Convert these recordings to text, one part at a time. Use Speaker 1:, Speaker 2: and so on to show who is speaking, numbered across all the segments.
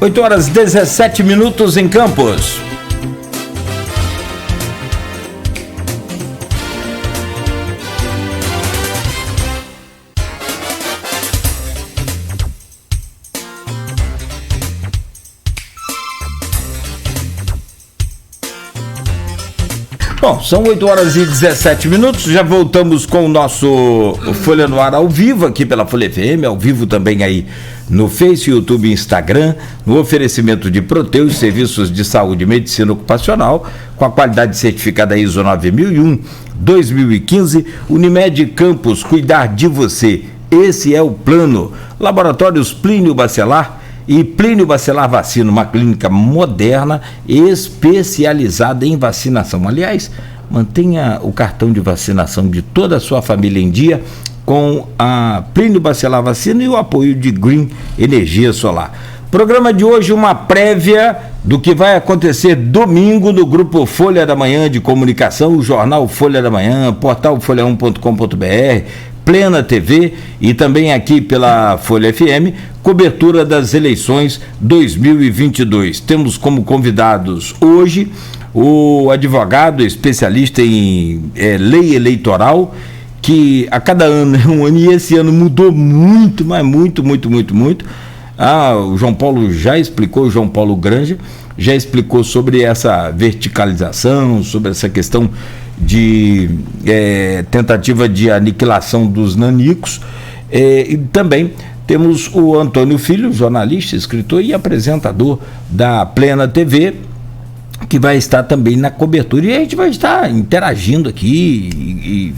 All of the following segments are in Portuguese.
Speaker 1: 8h17 em Campos. Bom, são 8h17, já voltamos com o nosso Folha no Ar ao vivo, aqui pela Folha FM, ao vivo também aí no Face, YouTube e Instagram, no oferecimento de Proteus, serviços de saúde e medicina ocupacional, com a qualidade certificada ISO 9001-2015, Unimed Campos, cuidar de você, esse é o plano. Laboratórios Plínio Bacelar e Plínio Bacelar Vacina, uma clínica moderna especializada em vacinação. Aliás, mantenha o cartão de vacinação de toda a sua família em dia com a Plínio Bacelar Vacina e o apoio de Green Energia Solar. Programa de hoje, uma prévia do que vai acontecer domingo no Grupo Folha da Manhã de Comunicação, o Jornal Folha da Manhã, portal folha1.com.br, Plena TV e também aqui pela Folha FM, cobertura das eleições 2022. Temos como convidados hoje o advogado especialista em lei eleitoral, que a cada ano é um ano, e esse ano mudou muito, mas muito. O João Paulo já explicou, o João Paulo Granja já explicou sobre essa verticalização, sobre essa questão de tentativa de aniquilação dos nanicos, e também temos o Antônio Filho, jornalista, escritor e apresentador da Plena TV, que vai estar também na cobertura, e a gente vai estar interagindo aqui,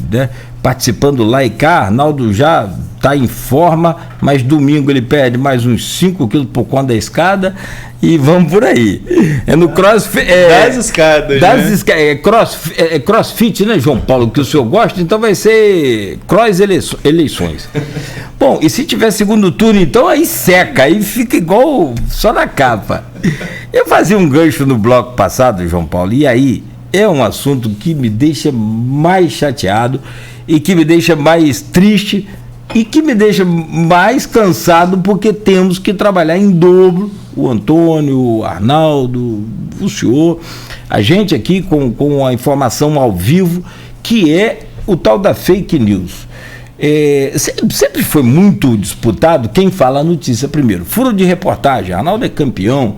Speaker 1: participando lá e cá. Arnaldo já está em forma, mas domingo ele perde mais uns 5 quilos por conta da escada, e vamos por aí. É no crossfit.
Speaker 2: Das escadas,
Speaker 1: Crossfit, né, João Paulo, que o senhor gosta, então vai ser eleições. Bom, e se tiver segundo turno, então aí seca, aí fica igual só na capa. Eu fazia um gancho no bloco passado, João Paulo, e aí é um assunto que me deixa mais chateado e que me deixa mais triste e que me deixa mais cansado, porque temos que trabalhar em dobro, o Antônio, o Arnaldo, o senhor, a gente aqui com a informação ao vivo, que é o tal da fake news. Sempre foi muito disputado quem fala a notícia primeiro. Furo de reportagem, Arnaldo é campeão.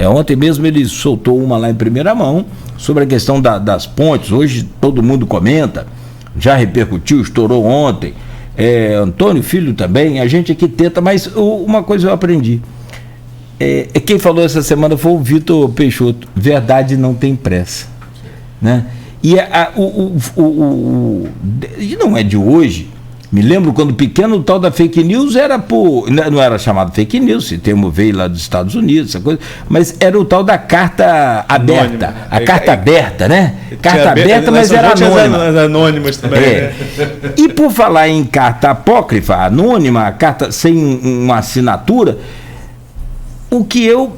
Speaker 1: Ontem mesmo ele soltou uma lá em primeira mão sobre a questão das pontes. Hoje todo mundo comenta, já repercutiu, estourou ontem. Antônio Filho também, a gente aqui tenta, mas uma coisa eu aprendi. Quem falou essa semana foi o Vitor Peixoto. Verdade não tem pressa, né? E não é de hoje. Me lembro quando pequeno, o tal da fake news não era chamado fake news, esse termo veio lá dos Estados Unidos, essa coisa, mas era o tal da carta aberta, anônima. A carta aberta, né? Carta aberta, mas era anônima.
Speaker 2: As anônimas também, né?
Speaker 1: E por falar em carta apócrifa, anônima, a carta sem uma assinatura, o que eu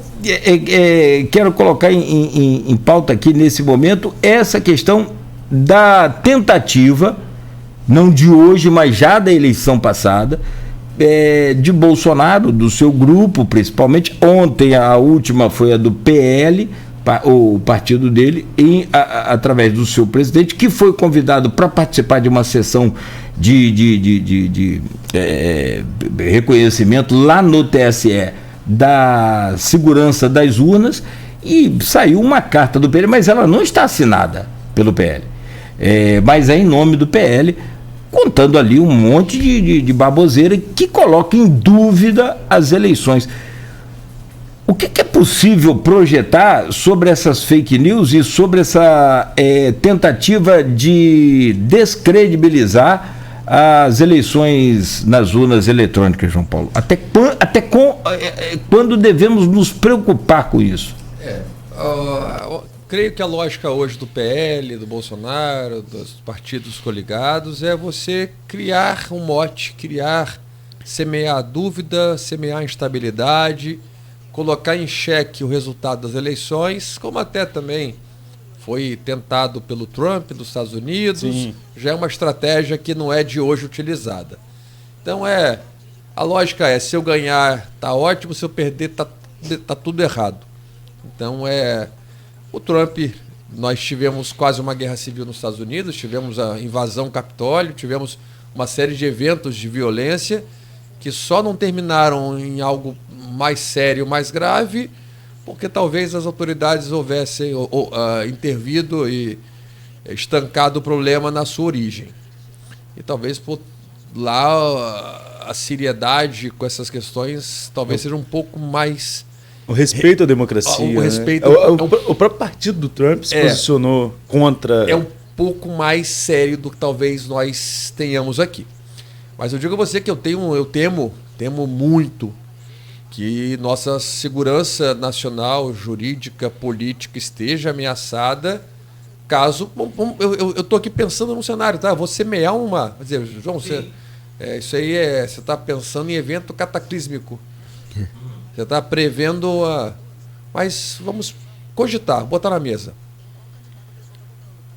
Speaker 1: quero colocar em pauta aqui nesse momento é essa questão da tentativa, não de hoje, mas já da eleição passada, de Bolsonaro, do seu grupo principalmente. Ontem a última foi a do PL, o partido dele, através do seu presidente, que foi convidado para participar de uma sessão de reconhecimento lá no TSE da segurança das urnas, e saiu uma carta do PL, mas ela não está assinada pelo PL, mas é em nome do PL, contando ali um monte de baboseira que coloca em dúvida as eleições. O que é possível projetar sobre essas fake news e sobre essa tentativa de descredibilizar as eleições nas urnas eletrônicas, João Paulo? Até quando devemos nos preocupar com isso?
Speaker 3: Creio que a lógica hoje do PL, do Bolsonaro, dos partidos coligados, é você criar um mote, semear dúvida, semear instabilidade, colocar em xeque o resultado das eleições, como até também foi tentado pelo Trump dos Estados Unidos. Sim. Já é uma estratégia que não é de hoje utilizada. Então a lógica se eu ganhar tá ótimo, se eu perder tá tá tudo errado. Então, o Trump, nós tivemos quase uma guerra civil nos Estados Unidos, tivemos a invasão ao Capitólio, tivemos uma série de eventos de violência que só não terminaram em algo mais sério, mais grave, porque talvez as autoridades houvessem intervido e estancado o problema na sua origem. E talvez por lá a seriedade com essas questões talvez seja um pouco mais...
Speaker 2: O respeito à democracia.
Speaker 3: O respeito,
Speaker 2: né? O próprio partido do Trump se posicionou contra...
Speaker 3: É um pouco mais sério do que talvez nós tenhamos aqui. Mas eu digo a você que eu temo muito que nossa segurança nacional, jurídica, política esteja ameaçada caso... Eu estou aqui pensando num cenário, tá? Vou semear uma... Quer dizer, João, isso aí você está pensando em evento cataclísmico. Você está prevendo Mas vamos cogitar, botar na mesa.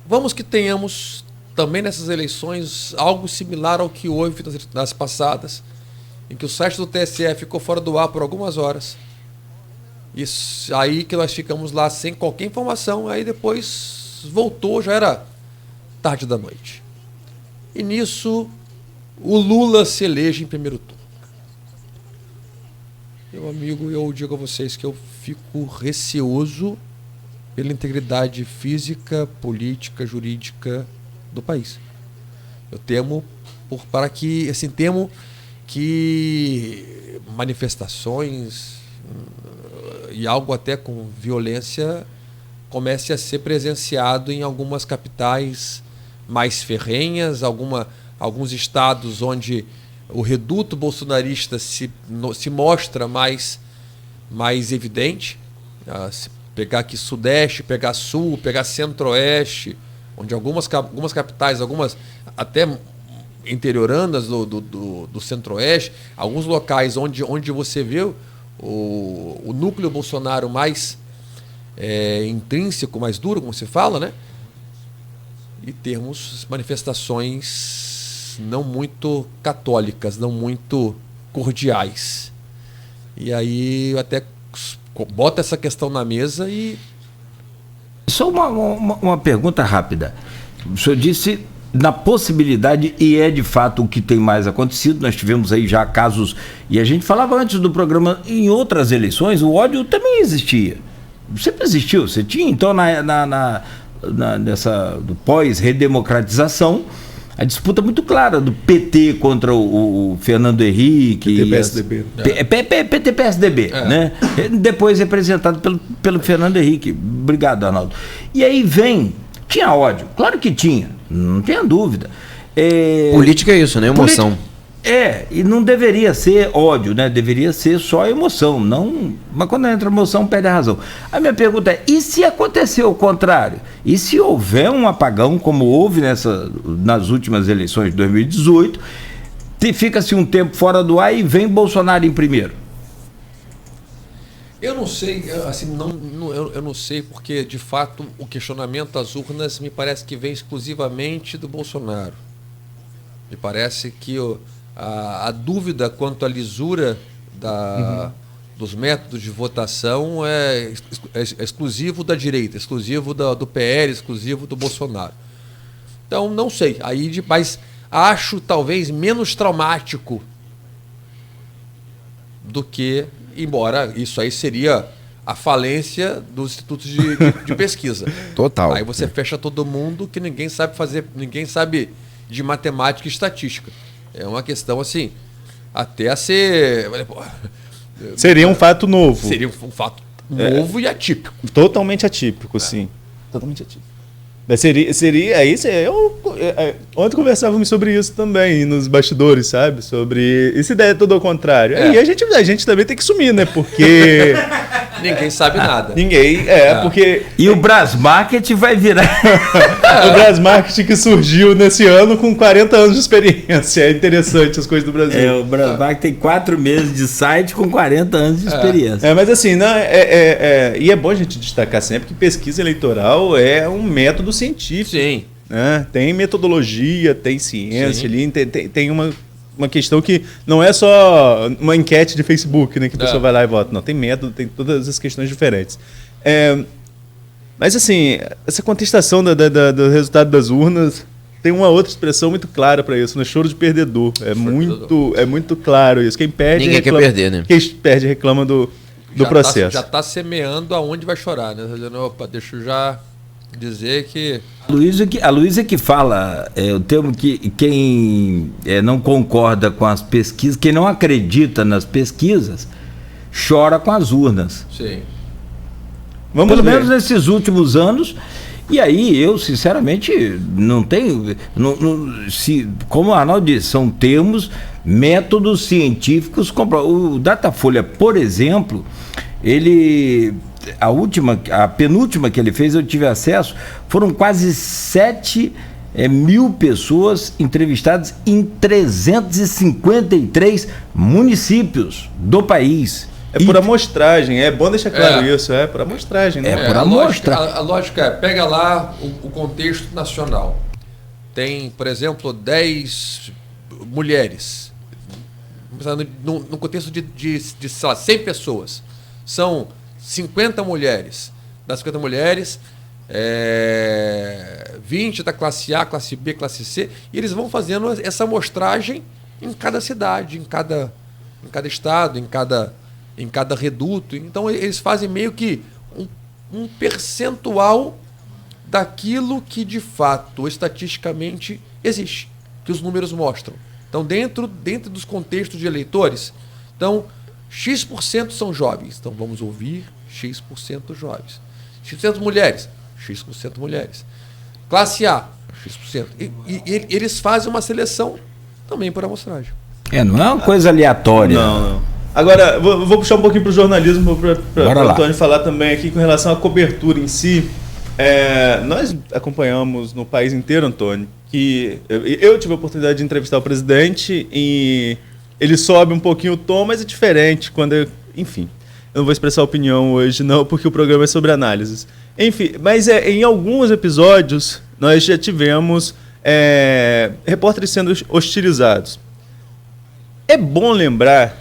Speaker 3: Vamos que tenhamos também nessas eleições algo similar ao que houve nas passadas, em que o site do TSE ficou fora do ar por algumas horas. Isso aí que nós ficamos lá sem qualquer informação, aí depois voltou, já era tarde da noite. E nisso o Lula se elege em primeiro turno. Meu amigo, eu digo a vocês que eu fico receoso pela integridade física, política, jurídica do país. Eu temo temo que manifestações e algo até com violência comece a ser presenciado em algumas capitais mais ferrenhas, alguns estados onde o reduto bolsonarista se mostra mais evidente. Se pegar aqui Sudeste, pegar Sul, pegar Centro-Oeste, onde algumas capitais, algumas até interioranas do Centro-Oeste, alguns locais onde você vê o núcleo Bolsonaro mais intrínseco, mais duro, como se fala, né? E termos manifestações não muito católicas, não muito cordiais. E aí eu até boto essa questão na mesa e...
Speaker 1: Só uma pergunta rápida. O senhor disse na possibilidade, e é de fato o que tem mais acontecido, nós tivemos aí já casos, e a gente falava antes do programa, em outras eleições, o ódio também existia. Sempre existiu. Você tinha, então, nessa do pós-redemocratização, a disputa muito clara do PT contra o Fernando Henrique.
Speaker 2: PT-PSDB.
Speaker 1: PT-PSDB, né? Depois representado pelo Fernando Henrique. Obrigado, Arnaldo. E aí tinha ódio, claro que tinha, não tenha dúvida.
Speaker 4: Política é isso, né? Emoção.
Speaker 1: E não deveria ser ódio, né? Deveria ser só emoção, mas quando entra emoção, perde a razão. A minha pergunta é, e se acontecer o contrário? E se houver um apagão, como houve nas últimas eleições de 2018, fica-se um tempo fora do ar e vem Bolsonaro em primeiro?
Speaker 3: Eu não sei, assim, eu não sei, porque de fato o questionamento às urnas me parece que vem exclusivamente do Bolsonaro. Me parece que a dúvida quanto à lisura dos métodos de votação é exclusivo da direita, exclusivo do PL, exclusivo do Bolsonaro. Então, não sei. Mas acho talvez menos traumático do que, embora isso aí seria a falência dos institutos de pesquisa.
Speaker 4: Total.
Speaker 3: Aí você fecha todo mundo que ninguém sabe de matemática e estatística. É uma questão assim, até a ser...
Speaker 2: Seria um fato novo.
Speaker 3: Seria um fato novo e atípico.
Speaker 2: Totalmente atípico, sim. Totalmente atípico. Seria isso. Ontem conversávamos sobre isso também nos bastidores, sabe? Sobre essa ideia toda ao contrário. E a gente também tem que sumir, né? Porque
Speaker 3: ninguém sabe nada.
Speaker 2: Ninguém, porque...
Speaker 1: E o Brasmarket vai virar...
Speaker 2: O Brasmarket que surgiu nesse ano com 40 anos de experiência. É interessante as coisas do Brasil.
Speaker 1: O Brasmarket tem 4 meses de site com 40 anos de experiência.
Speaker 2: Mas assim, e é bom a gente destacar sempre que pesquisa eleitoral é um método científico.
Speaker 3: Sim.
Speaker 2: Tem metodologia, tem ciência ali, tem uma questão que não é só uma enquete de Facebook, né, que a pessoa vai lá e vota. Não, tem método, tem todas as questões diferentes. Mas, assim, essa contestação do resultado das urnas tem uma outra expressão muito clara para isso, né? Choro de perdedor. É muito claro isso. Quem perde
Speaker 4: ninguém
Speaker 2: reclama,
Speaker 4: quer perder, né?
Speaker 2: Quem perde reclama do processo.
Speaker 3: Já está semeando aonde vai chorar, né? Tá dizendo, opa, deixa eu já dizer que...
Speaker 1: A Luísa que fala, o termo que quem não concorda com as pesquisas, quem não acredita nas pesquisas, chora com as urnas.
Speaker 3: Sim.
Speaker 1: Pelo menos nesses últimos anos. E aí eu, sinceramente, não tenho... como o Arnaldo disse, são termos, métodos científicos. O Datafolha, por exemplo, a penúltima que ele fez, eu tive acesso, foram quase 7 mil pessoas entrevistadas em 353 municípios do país.
Speaker 2: É por amostragem, é bom deixar claro isso, é por amostragem. Né?
Speaker 1: Por amostragem.
Speaker 3: A lógica é, pega lá o contexto nacional. Tem, por exemplo, 10 mulheres. No contexto de sei lá, 100 pessoas. São 50 mulheres. Das 50 mulheres, 20 da classe A, classe B, classe C. E eles vão fazendo essa amostragem em cada cidade, em cada estado, em cada reduto. Então eles fazem meio que um percentual daquilo que de fato, estatisticamente, existe, que os números mostram. Então, dentro dos contextos de eleitores, então, X% são jovens. Então, vamos ouvir X% jovens. X% mulheres. X% mulheres. Classe A, X%. E eles fazem uma seleção também por amostragem.
Speaker 1: Não é uma coisa aleatória.
Speaker 2: Não. Agora, vou puxar um pouquinho para o jornalismo, para o Antônio falar também aqui com relação à cobertura em si. Nós acompanhamos no país inteiro, Antônio, que eu tive a oportunidade de entrevistar o presidente e ele sobe um pouquinho o tom, mas é diferente enfim, eu não vou expressar opinião hoje não, porque o programa é sobre análises. Enfim, mas em alguns episódios nós já tivemos repórteres sendo hostilizados. É bom lembrar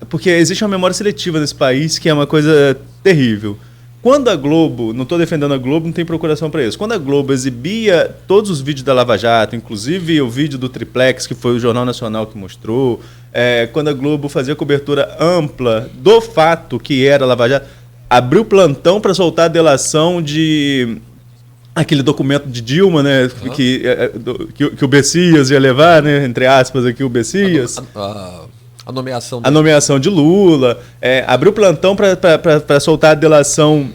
Speaker 2: porque existe uma memória seletiva nesse país que é uma coisa terrível. Quando a Globo, não estou defendendo a Globo, não tem procuração para isso. Quando a Globo exibia todos os vídeos da Lava Jato, inclusive o vídeo do Triplex, que foi o Jornal Nacional que mostrou, quando a Globo fazia cobertura ampla do fato que era a Lava Jato, abriu plantão para soltar a delação de aquele documento de Dilma, né, que o Bessias ia levar, né, entre aspas aqui o Bessias.
Speaker 3: A nomeação
Speaker 2: de Lula, abriu plantão para soltar a delação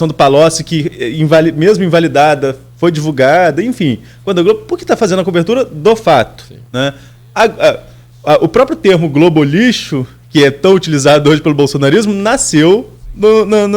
Speaker 2: do Palocci, que mesmo invalidada, foi divulgada, enfim. Quando a Globo, por que está fazendo a cobertura do fato? Né? O próprio termo Globo lixo, que é tão utilizado hoje pelo bolsonarismo, nasceu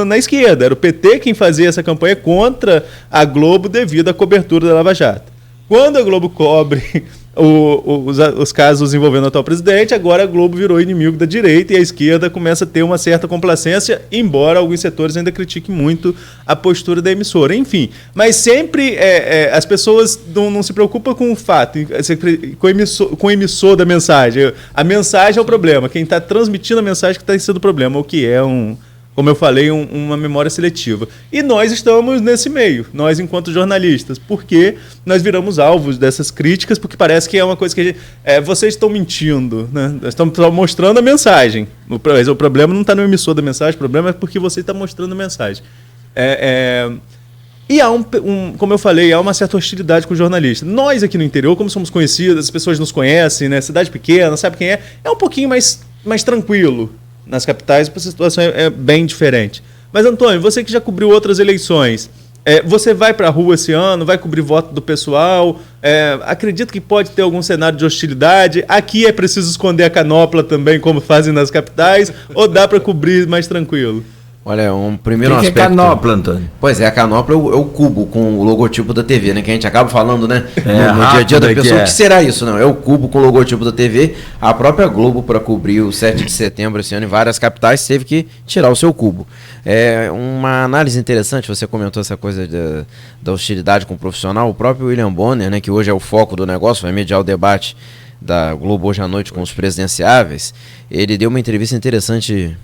Speaker 2: na esquerda. Era o PT quem fazia essa campanha contra a Globo devido à cobertura da Lava Jato. Quando a Globo cobre os casos envolvendo o atual presidente, agora a Globo virou inimigo da direita e a esquerda começa a ter uma certa complacência, embora alguns setores ainda critiquem muito a postura da emissora. Enfim, mas sempre as pessoas não se preocupam com o fato, com o emissor da mensagem. A mensagem é o problema, quem está transmitindo a mensagem que está sendo o problema, o que é como eu falei, uma memória seletiva. E nós estamos nesse meio, nós enquanto jornalistas, porque nós viramos alvos dessas críticas, porque parece que é uma coisa que vocês estão mentindo, né? Nós estamos mostrando a mensagem. O problema não está no emissor da mensagem, o problema é porque você está mostrando a mensagem. E há como eu falei, há uma certa hostilidade com o jornalista. Nós aqui no interior, como somos conhecidos, as pessoas nos conhecem, né? Cidade pequena, sabe quem é um pouquinho mais tranquilo. Nas capitais, a situação é bem diferente. Mas, Antônio, você que já cobriu outras eleições, você vai para a rua esse ano, vai cobrir voto do pessoal, acredito que pode ter algum cenário de hostilidade. Aqui é preciso esconder a canopla também, como fazem nas capitais, ou dá para cobrir mais tranquilo?
Speaker 4: Olha, um primeiro aspecto...
Speaker 1: que é canopla, Antônio?
Speaker 4: Pois é, a canopla é o cubo com o logotipo da TV, né? Que a gente acaba falando, né? No dia a dia da pessoa. O que será isso? Não, é o cubo com o logotipo da TV. A própria Globo, para cobrir o 7 de setembro esse ano em várias capitais, teve que tirar o seu cubo. Uma análise interessante, você comentou essa coisa da hostilidade com o profissional. O próprio William Bonner, né, que hoje é o foco do negócio, vai mediar o debate da Globo hoje à noite com os presidenciáveis, ele deu uma entrevista interessante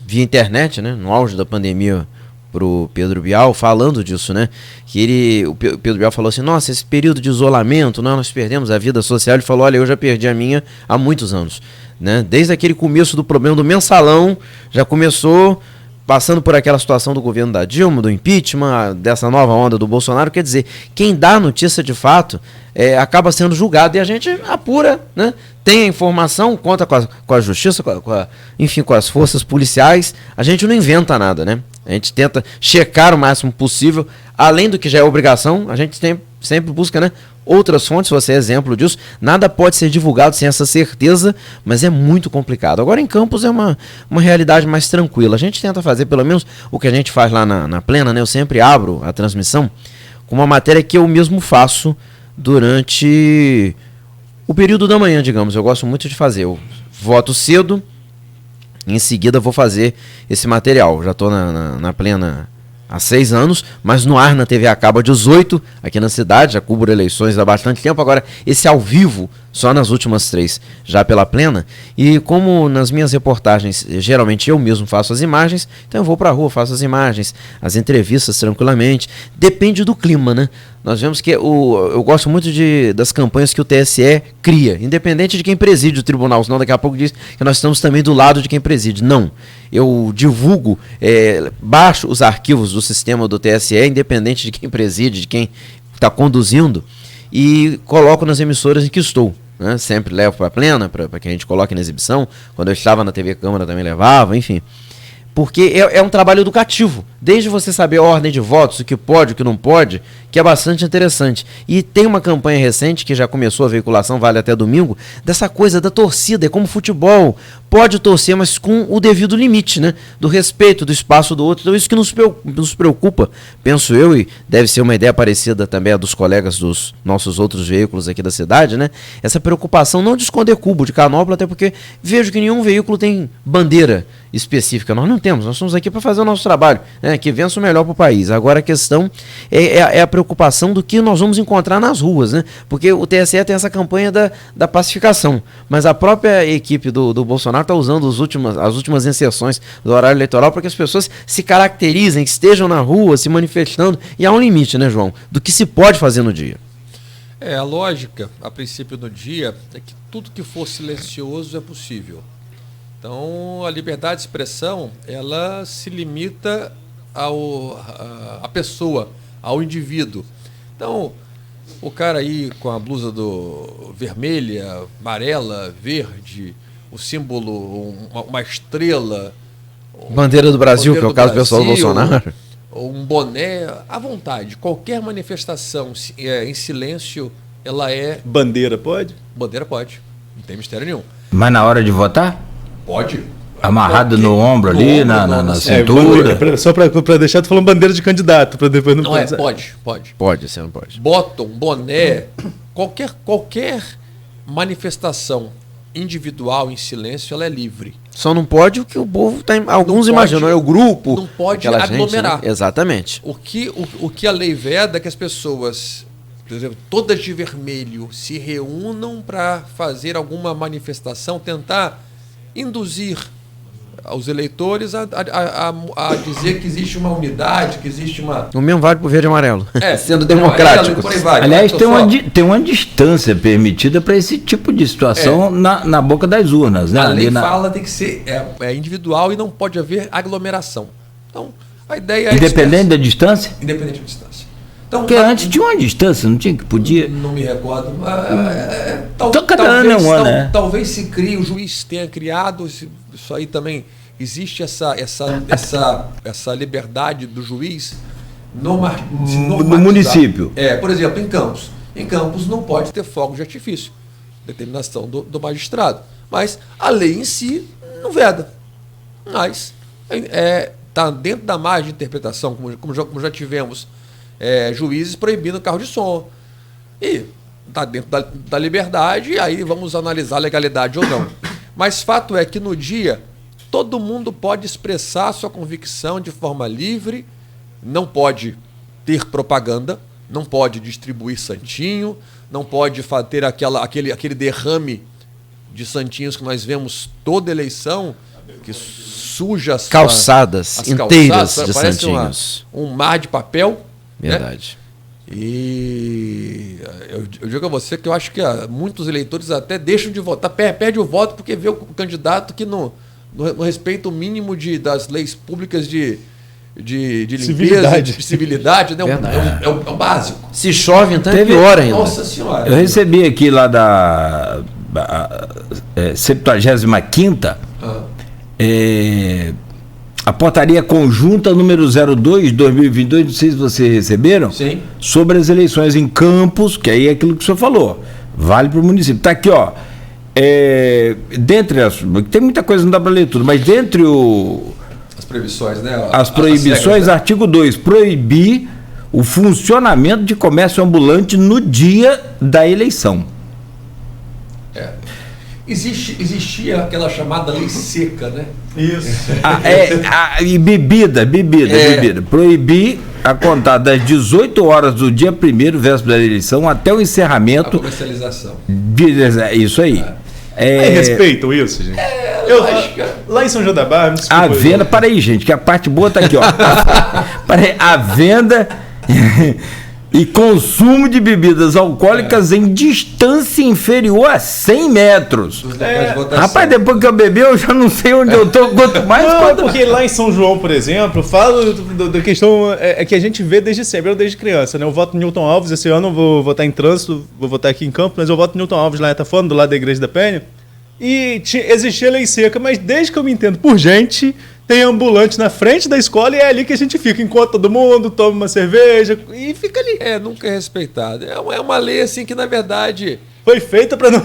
Speaker 4: via internet, né, no auge da pandemia, pro Pedro Bial, falando disso, né? Que o Pedro Bial falou assim, nossa, esse período de isolamento, nós perdemos a vida social. Ele falou, olha, eu já perdi a minha há muitos anos, né? Desde aquele começo do problema do mensalão, já começou passando por aquela situação do governo da Dilma, do impeachment, dessa nova onda do Bolsonaro. Quer dizer, quem dá notícia de fato acaba sendo julgado e a gente apura, né? Tem a informação, conta com a justiça, enfim, com as forças policiais. A gente não inventa nada, né? A gente tenta checar o máximo possível, além do que já é obrigação, a gente sempre busca, né, outras fontes. Você é exemplo disso. Nada pode ser divulgado sem essa certeza, mas é muito complicado. Agora em Campos é uma realidade mais tranquila. A gente tenta fazer pelo menos o que a gente faz lá na Plena, né? Eu sempre abro a transmissão com uma matéria que eu mesmo faço durante o período da manhã, digamos. Eu gosto muito de fazer. Eu voto cedo, em seguida vou fazer esse material. Já estou na Plena há 6 anos, mas no ar na TV a cabo há 18, aqui na cidade, já cubro eleições há bastante tempo. Agora, esse ao vivo, só nas últimas 3, já pela Plena. E como nas minhas reportagens, geralmente eu mesmo faço as imagens, então eu vou pra rua, faço as imagens, as entrevistas tranquilamente. Depende do clima, né? Nós vemos que eu gosto muito das campanhas que o TSE cria, independente de quem preside o tribunal, senão daqui a pouco diz que nós estamos também do lado de quem preside. Não. Eu divulgo, baixo os arquivos do sistema do TSE, independente de quem preside, de quem está conduzindo, e coloco nas emissoras em que estou. Né? Sempre levo para a Plena, para que a gente coloque na exibição. Quando eu estava na TV Câmara também levava, enfim. Porque é um trabalho educativo, desde você saber a ordem de votos, o que pode, o que não pode, que é bastante interessante. E tem uma campanha recente, que já começou a veiculação, vale até domingo, dessa coisa da torcida, é como futebol, pode torcer, mas com o devido limite, né? Do respeito, do espaço do outro. Então isso que nos preocupa, penso eu, e deve ser uma ideia parecida também a dos colegas dos nossos outros veículos aqui da cidade, né? Essa preocupação não de esconder cubo de canopla, até porque vejo que nenhum veículo tem bandeira específica. Nós não temos, nós estamos aqui para fazer o nosso trabalho, né? Que vença o melhor para o país. Agora a questão é a preocupação do que nós vamos encontrar nas ruas, né? Porque o TSE tem essa campanha da pacificação, mas a própria equipe do Bolsonaro está usando as últimas inserções do horário eleitoral para que as pessoas se caracterizem, que estejam na rua, se manifestando, e há um limite, né, João, do que se pode fazer no dia.
Speaker 3: A lógica, a princípio do dia, é que tudo que for silencioso é possível. Então, a liberdade de expressão, ela se limita à pessoa, ao indivíduo. Então, o cara aí com a blusa vermelha, amarela, verde, o símbolo, uma estrela...
Speaker 4: Bandeira do Brasil, que é o caso do pessoal do Bolsonaro.
Speaker 3: Ou um boné, à vontade. Qualquer manifestação em silêncio, ela é...
Speaker 2: Bandeira pode?
Speaker 3: Bandeira pode, não tem mistério nenhum.
Speaker 1: Mas na hora de votar?
Speaker 3: Pode.
Speaker 1: Amarrado no ombro ali, na cintura.
Speaker 2: Só para deixar, tu falando bandeira de candidato, para depois não
Speaker 3: pensar. Pode.
Speaker 4: Pode, você não pode.
Speaker 3: Bottom, boné, qualquer manifestação individual em silêncio, ela é livre.
Speaker 4: Só não pode o que o povo tem. Alguns imaginam, é o grupo.
Speaker 3: Não pode aglomerar.
Speaker 4: Gente, né? Exatamente.
Speaker 3: O que a lei veda é que as pessoas, por exemplo, todas de vermelho, se reúnam para fazer alguma manifestação, tentar induzir aos eleitores a dizer que existe uma unidade, que existe uma...
Speaker 4: O mesmo vale para o verde e amarelo, sendo democrático.
Speaker 1: Aliás, tem uma distância permitida para esse tipo de situação na boca das urnas. Né?
Speaker 3: A lei fala tem que ser individual e não pode haver aglomeração. Então, a ideia é...
Speaker 1: Independente da distância?
Speaker 3: Independente da distância. Então,
Speaker 1: porque antes tinha uma distância, não tinha que podia...
Speaker 3: Não me recordo. Talvez se crie, o juiz tenha criado, isso aí também, existe essa liberdade do juiz no
Speaker 1: município.
Speaker 3: Por exemplo, em Campos. Em Campos não pode ter fogo de artifício. Determinação do magistrado. Mas a lei em si não veda. Mas está dentro da margem de interpretação, como já tivemos juízes proibindo carro de som. E está dentro da liberdade, e aí vamos analisar a legalidade ou não. Mas fato é que no dia, todo mundo pode expressar sua convicção de forma livre, não pode ter propaganda, não pode distribuir santinho, não pode ter aquele derrame de santinhos que nós vemos toda eleição, que suja as
Speaker 4: calçadas inteiras de
Speaker 3: parece
Speaker 4: santinhos.
Speaker 3: Um mar de papel.
Speaker 4: Verdade.
Speaker 3: Né? E eu digo a você que eu acho que muitos eleitores até deixam de votar, perde o voto porque vê o candidato que não respeita o mínimo das leis públicas de limpeza, de civilidade, né? É o básico.
Speaker 4: Se chove, então é pior ainda.
Speaker 3: Nossa Senhora.
Speaker 1: Eu recebi aqui lá da 75ª a portaria conjunta número 02/2022, não sei se vocês receberam.
Speaker 3: Sim. Sobre
Speaker 1: as eleições em Campos, que aí é aquilo que o senhor falou, vale para o município. Está aqui, ó. Tem muita coisa, não dá para ler tudo, mas dentre
Speaker 3: as proibições, né?
Speaker 1: As proibições, né? Artigo 2, proibir o funcionamento de comércio ambulante no dia da eleição.
Speaker 3: Existia aquela chamada lei seca, né?
Speaker 2: Isso.
Speaker 1: E bebida. Proibir a contar das 18 horas do dia 1º, véspera da eleição, até o encerramento.
Speaker 3: A comercialização.
Speaker 1: Isso aí.
Speaker 2: Respeitam isso, gente? Lá em São João da Barra,
Speaker 1: a venda, para aí, gente, que a parte boa tá aqui, ó. A venda e consumo de bebidas alcoólicas em distância inferior a 100 metros. Rapaz, depois que eu bebi, eu já não sei onde eu tô, quanto mais...
Speaker 2: Porque lá em São João, por exemplo, falo da questão que a gente vê desde sempre, eu desde criança, né? Eu voto em Newton Alves, esse ano eu vou votar em trânsito, vou votar aqui em Campos, mas eu voto em Newton Alves lá em Etafone, do lado da Igreja da Penha, e existia lei seca, mas desde que eu me entendo por gente... Tem ambulante na frente da escola e é ali que a gente fica, enquanto todo mundo toma uma cerveja e fica ali.
Speaker 3: Nunca é respeitado. É uma lei assim que, na verdade...
Speaker 2: Foi feita para não...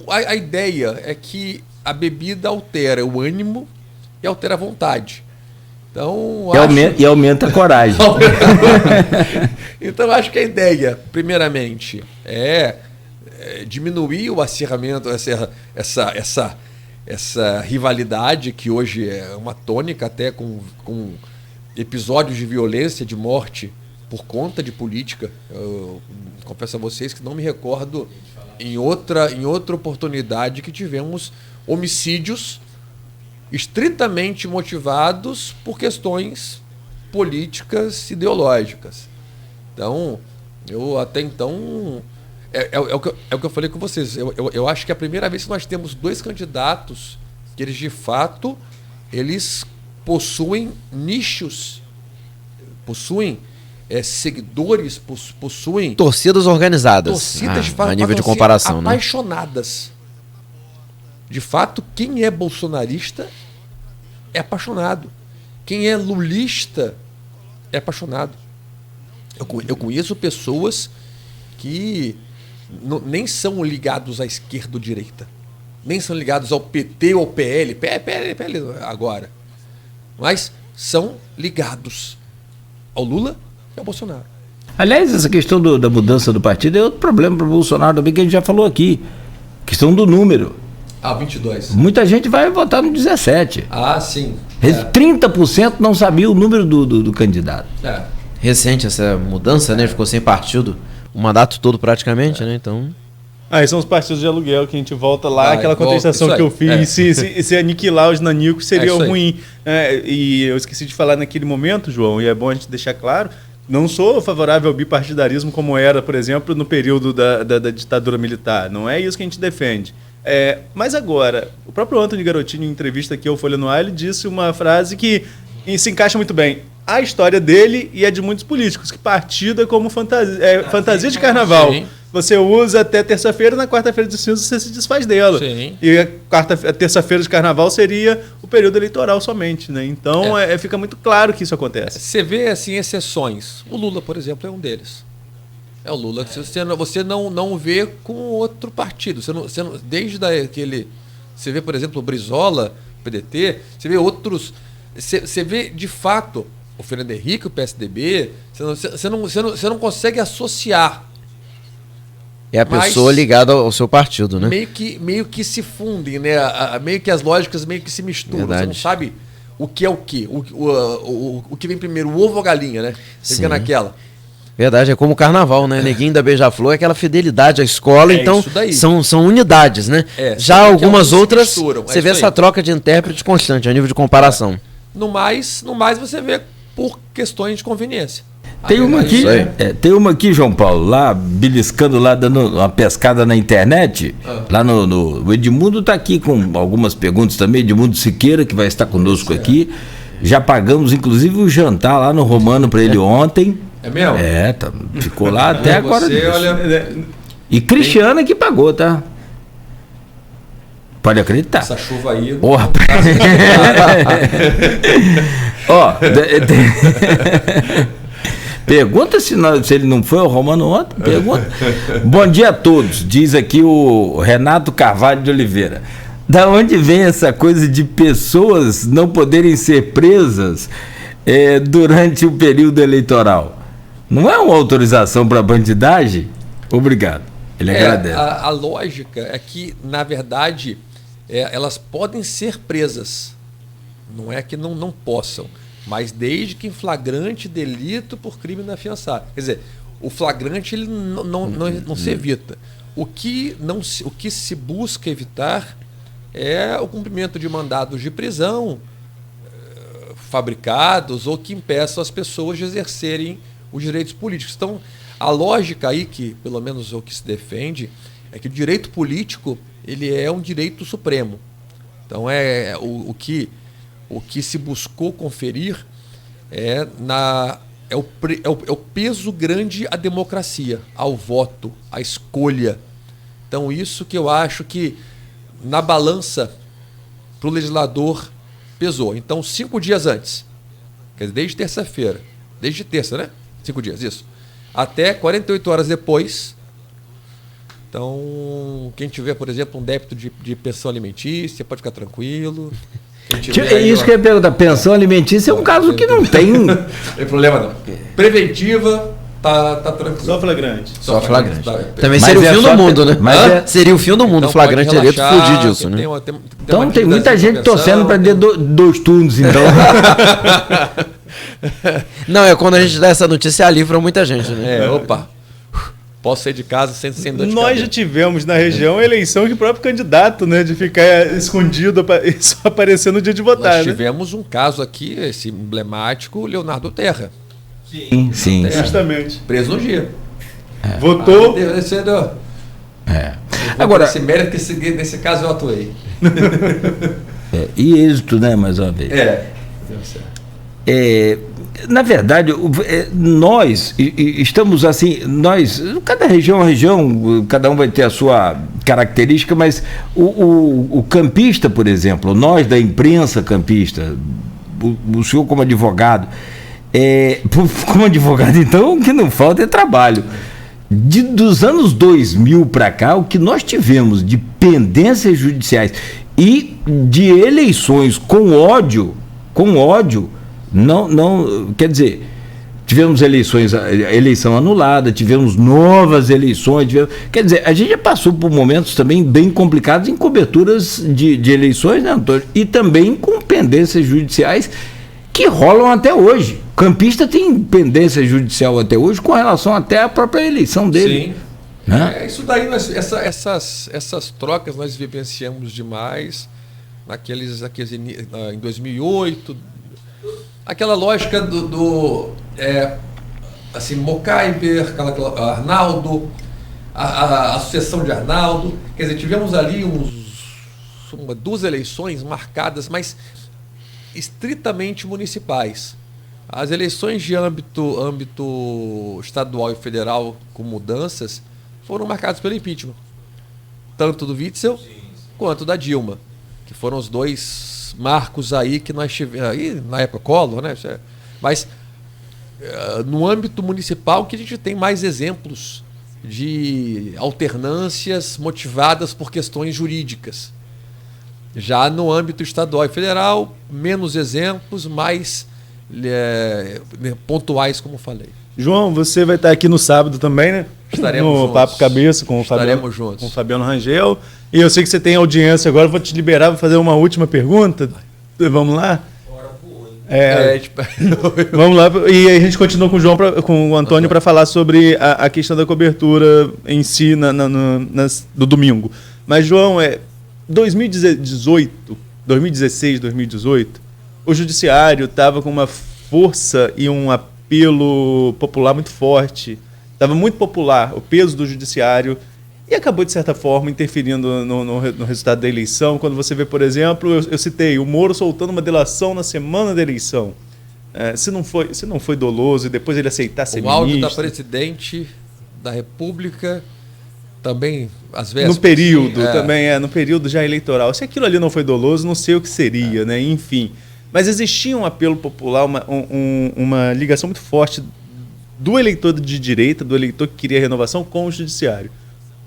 Speaker 3: A ideia é que a bebida altera o ânimo e altera a vontade. Então,
Speaker 1: e aumenta a coragem.
Speaker 3: Então, acho que a ideia, primeiramente, é diminuir o acirramento, essa rivalidade que hoje é uma tônica, até com episódios de violência, de morte por conta de política. Eu confesso a vocês que não me recordo em outra oportunidade que tivemos homicídios estritamente motivados por questões políticas ideológicas. Então, eu até então... É o que eu falei com vocês. Eu acho que é a primeira vez que nós temos dois candidatos que eles, de fato, eles possuem nichos, possuem seguidores, possuem...
Speaker 4: Torcidas organizadas.
Speaker 3: Torcidas, de fato,
Speaker 4: a nível de comparação,
Speaker 3: apaixonadas. Né? De fato, quem é bolsonarista é apaixonado. Quem é lulista é apaixonado. Eu conheço pessoas que... nem são ligados à esquerda ou direita, nem são ligados ao PT ou ao PL agora, mas são ligados ao Lula e ao Bolsonaro.
Speaker 1: Aliás, essa questão da mudança do partido é outro problema para o Bolsonaro também, que a gente já falou aqui, questão do número.
Speaker 3: 22.
Speaker 1: Muita gente vai votar no 17.
Speaker 3: Sim.
Speaker 1: 30% não sabia o número do candidato.
Speaker 4: Recente essa mudança, né? Ficou sem partido o mandato todo praticamente, né? Então...
Speaker 2: Aí são os partidos de aluguel que a gente volta lá, aquela contestação que eu fiz, se aniquilar os nanicos seria ruim. E eu esqueci de falar naquele momento, João, e é bom a gente deixar claro, não sou favorável ao bipartidarismo como era, por exemplo, no período da ditadura militar. Não é isso que a gente defende. Mas agora, o próprio Antony Garotinho, em entrevista aqui ao Folha no Ar, ele disse uma frase que se encaixa muito bem. A história dele e a de muitos políticos, que partido é como fantasia de carnaval. Sim. Você usa até terça-feira, na quarta-feira de cinza você se desfaz dela. Sim. E a terça-feira de carnaval seria o período eleitoral somente, né? Então fica muito claro que isso acontece.
Speaker 3: Você vê assim exceções. O Lula, por exemplo, é um deles. É o Lula que você não vê com outro partido. Você não, desde aquele... Você vê, por exemplo, o Brizola, o PDT, você vê outros... Você vê, de fato... O Fernando Henrique, o PSDB, você não consegue associar.
Speaker 4: É a pessoa ligada ao seu partido, né?
Speaker 3: Meio que se fundem, né? Meio que as lógicas meio que se misturam. Verdade. Você não sabe o que é o que. O que vem primeiro, o ovo ou a galinha, né? Você fica naquela.
Speaker 4: Verdade, é como o carnaval, né? Neguinho da Beija-Flor é aquela fidelidade à escola, então são unidades, né? Já algumas outras, você vê essa troca de intérprete constante, a nível de comparação.
Speaker 3: No mais você vê por questões de conveniência.
Speaker 1: Tem uma aqui, João Paulo, lá beliscando, lá dando uma pescada na internet. Lá o Edmundo está aqui com algumas perguntas também, Edmundo Siqueira, que vai estar conosco aqui. Já pagamos, inclusive, o jantar lá no Romano para ele ontem.
Speaker 3: É mesmo?
Speaker 1: Ficou lá até agora.
Speaker 3: Olha...
Speaker 1: E Cristiana que pagou, tá? Pode acreditar.
Speaker 3: Essa chuva aí.
Speaker 1: Porra. Pergunta se ele não foi ao Romano ontem. Pergunta. Bom dia a todos, diz aqui o Renato Carvalho de Oliveira. Da onde vem essa coisa de pessoas não poderem ser presas durante o período eleitoral? Não é uma autorização para bandidagem? Obrigado. Ele agradece.
Speaker 3: A lógica é que, na verdade, elas podem ser presas. Não é que não possam. Mas desde que em flagrante delito por crime inafiançável. Quer dizer, o flagrante ele não se evita. O que se busca evitar é o cumprimento de mandados de prisão fabricados ou que impeçam as pessoas de exercerem os direitos políticos. Então, a lógica aí, que pelo menos o que se defende, é que o direito político ele é um direito supremo. Então, o que se buscou conferir é o peso grande à democracia, ao voto, à escolha. Então, isso que eu acho que na balança para o legislador pesou. Então, 5 dias antes, quer dizer, desde terça-feira, desde terça, né? 5 dias, isso. Até 48 horas depois. Então, quem tiver, por exemplo, um débito de pensão alimentícia, pode ficar tranquilo.
Speaker 1: É isso que eu ia perguntar. Pensão alimentícia é um caso que não tem.
Speaker 3: Não tem problema não. Preventiva, tá tranquilo.
Speaker 2: Só flagrante.
Speaker 4: Só flagrante. Também seria o fim do mundo, né? Seria o fim do mundo. Então, flagrante seria fugir disso, né?
Speaker 1: Então tem muita gente torcendo para ter 2 turnos, então.
Speaker 4: Não, quando a gente dá essa notícia, livra muita gente, né?
Speaker 3: Opa. Posso sair de casa sem dor de
Speaker 2: Nós
Speaker 3: cabeça.
Speaker 2: já tivemos na região eleição que o próprio candidato, né, de ficar escondido e só aparecer no dia de votar.
Speaker 3: Nós tivemos um caso aqui, esse emblemático, Leonardo Terra.
Speaker 1: Sim.
Speaker 3: Terra,
Speaker 2: justamente.
Speaker 3: Preso no dia.
Speaker 2: Votou.
Speaker 3: Agora, esse mérito que nesse caso eu atuei.
Speaker 1: E êxito, né, mais uma vez.
Speaker 3: Deu certo.
Speaker 1: Na verdade, nós estamos assim, cada região, cada um vai ter a sua característica, mas o campista, por exemplo, nós da imprensa campista, o senhor como advogado, então, o que não falta é trabalho. Dos anos 2000 para cá, o que nós tivemos de pendências judiciais e de eleições com ódio, não, quer dizer, tivemos eleição anulada, tivemos novas eleições, quer dizer, a gente já passou por momentos também bem complicados em coberturas de eleições, né, Antônio? E também com pendências judiciais que rolam até hoje. O campista tem pendência judicial até hoje com relação até à própria eleição dele.
Speaker 3: Sim.
Speaker 1: Né?
Speaker 3: Isso daí, essas trocas nós vivenciamos demais em 2008. Aquela lógica assim, Mocaiber, Arnaldo, a sucessão de Arnaldo. Quer dizer, tivemos ali 2 eleições marcadas, mas estritamente municipais. As eleições de âmbito estadual e federal com mudanças foram marcadas pelo impeachment. Tanto do Witzel quanto da Dilma, que foram os 2 marcos aí que nós tivemos, aí na época Collor, né? Mas no âmbito municipal que a gente tem mais exemplos de alternâncias motivadas por questões jurídicas. Já no âmbito estadual e federal, menos exemplos, mais pontuais, como falei.
Speaker 2: João, você vai estar aqui no sábado também, né?
Speaker 3: Estaremos
Speaker 2: no
Speaker 3: juntos.
Speaker 2: Papo Cabeça com o
Speaker 3: Estaremos juntos.
Speaker 2: Com o Fabiano Rangel. E eu sei que você tem audiência agora, vou te liberar, vou fazer uma última pergunta. Vamos lá? Vamos lá, e aí a gente continua com o João, com o Antônio, para falar sobre a questão da cobertura em si do domingo. Mas, João, 2016, 2018, o judiciário estava com uma força e um apelo popular muito forte. Estava muito popular o peso do judiciário e acabou, de certa forma, interferindo no resultado da eleição. Quando você vê, por exemplo, eu citei o Moro soltando uma delação na semana da eleição. Se não foi doloso e depois ele aceitar ser ministro... O
Speaker 3: áudio da presidente da República também, às vezes...
Speaker 2: No período, no período já eleitoral. Se aquilo ali não foi doloso, não sei o que seria, né? Enfim. Mas existia um apelo popular, uma ligação muito forte do eleitor de direita, do eleitor que queria renovação com o judiciário.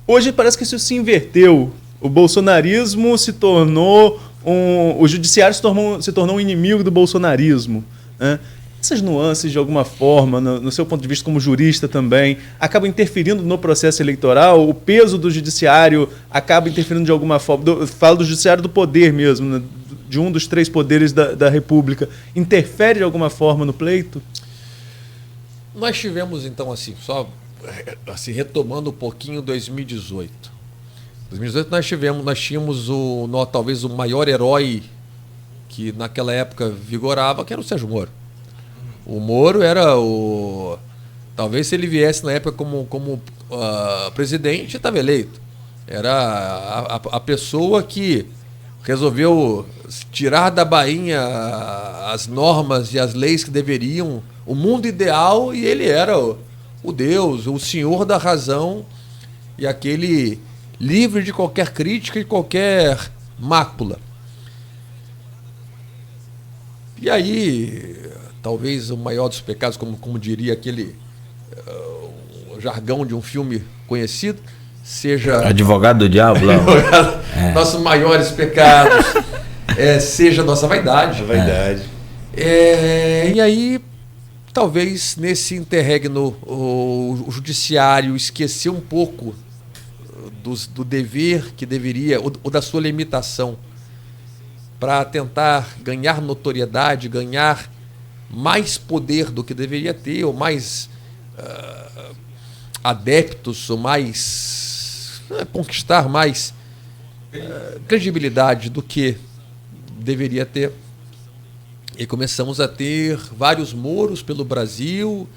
Speaker 2: Hoje parece que isso se inverteu. O bolsonarismo se tornou o judiciário se tornou um inimigo do bolsonarismo, né? Essas nuances, de alguma forma, no seu ponto de vista como jurista também, acabam interferindo no processo eleitoral? O peso do judiciário acaba interferindo de alguma forma? Falo do judiciário do poder mesmo, né? De um dos 3 poderes da República. Interfere de alguma forma no pleito?
Speaker 3: Nós tivemos, então, só retomando um pouquinho 2018. 2018 nós tínhamos talvez o maior herói que naquela época vigorava, que era o Sérgio Moro. O Moro era talvez se ele viesse na época como presidente, estava eleito. Era a pessoa que resolveu tirar da bainha as normas e as leis que deveriam, o mundo ideal, e ele era o Deus, o senhor da razão e aquele livre de qualquer crítica e qualquer mácula. E aí, talvez o maior dos pecados, como diria aquele jargão de um filme conhecido, seja...
Speaker 1: Advogado do diabo, lá.
Speaker 3: Nossos maiores pecados seja a nossa vaidade.
Speaker 2: A vaidade.
Speaker 3: E aí, talvez nesse interregno, o judiciário esqueceu um pouco do dever que deveria, ou da sua limitação, para tentar ganhar notoriedade, ganhar mais poder do que deveria ter, ou mais adeptos, ou mais conquistar mais credibilidade do que deveria ter. E começamos a ter vários Moros pelo Brasil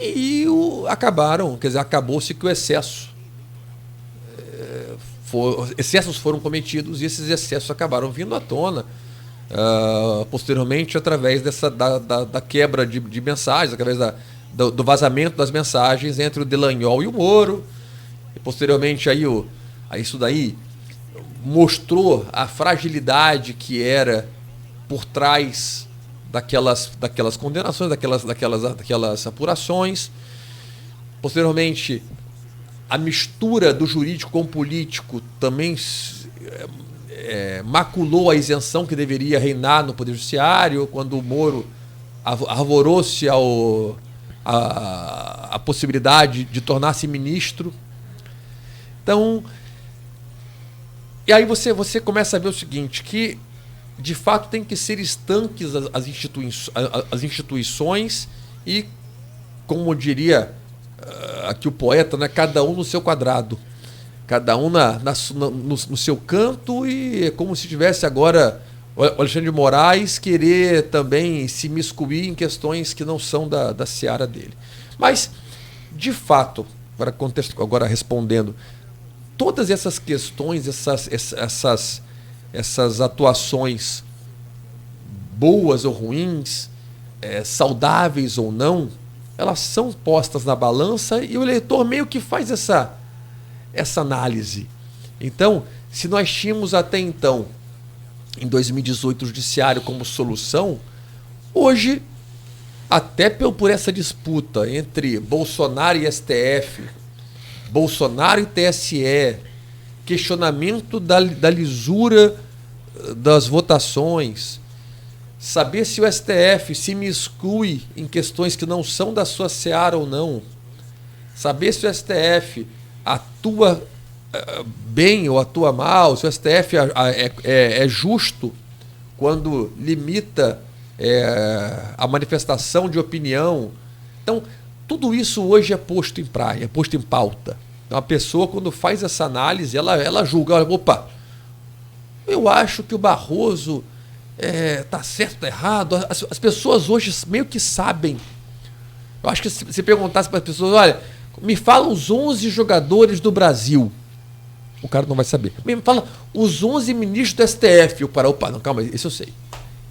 Speaker 3: e acabou-se que o excessos foram cometidos e esses excessos acabaram vindo à tona posteriormente através da quebra de mensagens, através do vazamento das mensagens entre o Delanhol e o Moro. E posteriormente isso daí mostrou a fragilidade que era por trás daquelas condenações, daquelas apurações. Posteriormente, a mistura do jurídico com o político também maculou a isenção que deveria reinar no Poder Judiciário, quando o Moro arvorou-se a possibilidade de tornar-se ministro. Então, e aí você começa a ver o seguinte, que de fato tem que ser estanques as instituições e, como diria aqui o poeta, né, cada um no seu quadrado, cada um no seu canto, e é como se tivesse agora o Alexandre de Moraes querer também se miscuir em questões que não são da seara dele. Mas, de fato, agora respondendo, todas essas questões, essas atuações boas ou ruins, saudáveis ou não, elas são postas na balança e o eleitor meio que faz essa análise. Então, se nós tínhamos até então, em 2018, o judiciário como solução, hoje, até por essa disputa entre Bolsonaro e STF, Bolsonaro e TSE, questionamento da lisura das votações, saber se o STF se miscui em questões que não são da sua seara ou não, saber se o STF atua bem ou atua mal, se o STF é justo quando limita a manifestação de opinião. Então, tudo isso hoje é posto em praia, é posto em pauta. Então, a pessoa, quando faz essa análise, ela julga, olha, opa, eu acho que o Barroso está certo, está errado. As pessoas hoje meio que sabem. Eu acho que se perguntasse para as pessoas, olha, me fala os 11 jogadores do Brasil. O cara não vai saber. Me fala os 11 ministros do STF. Opa, não, calma, esse eu sei.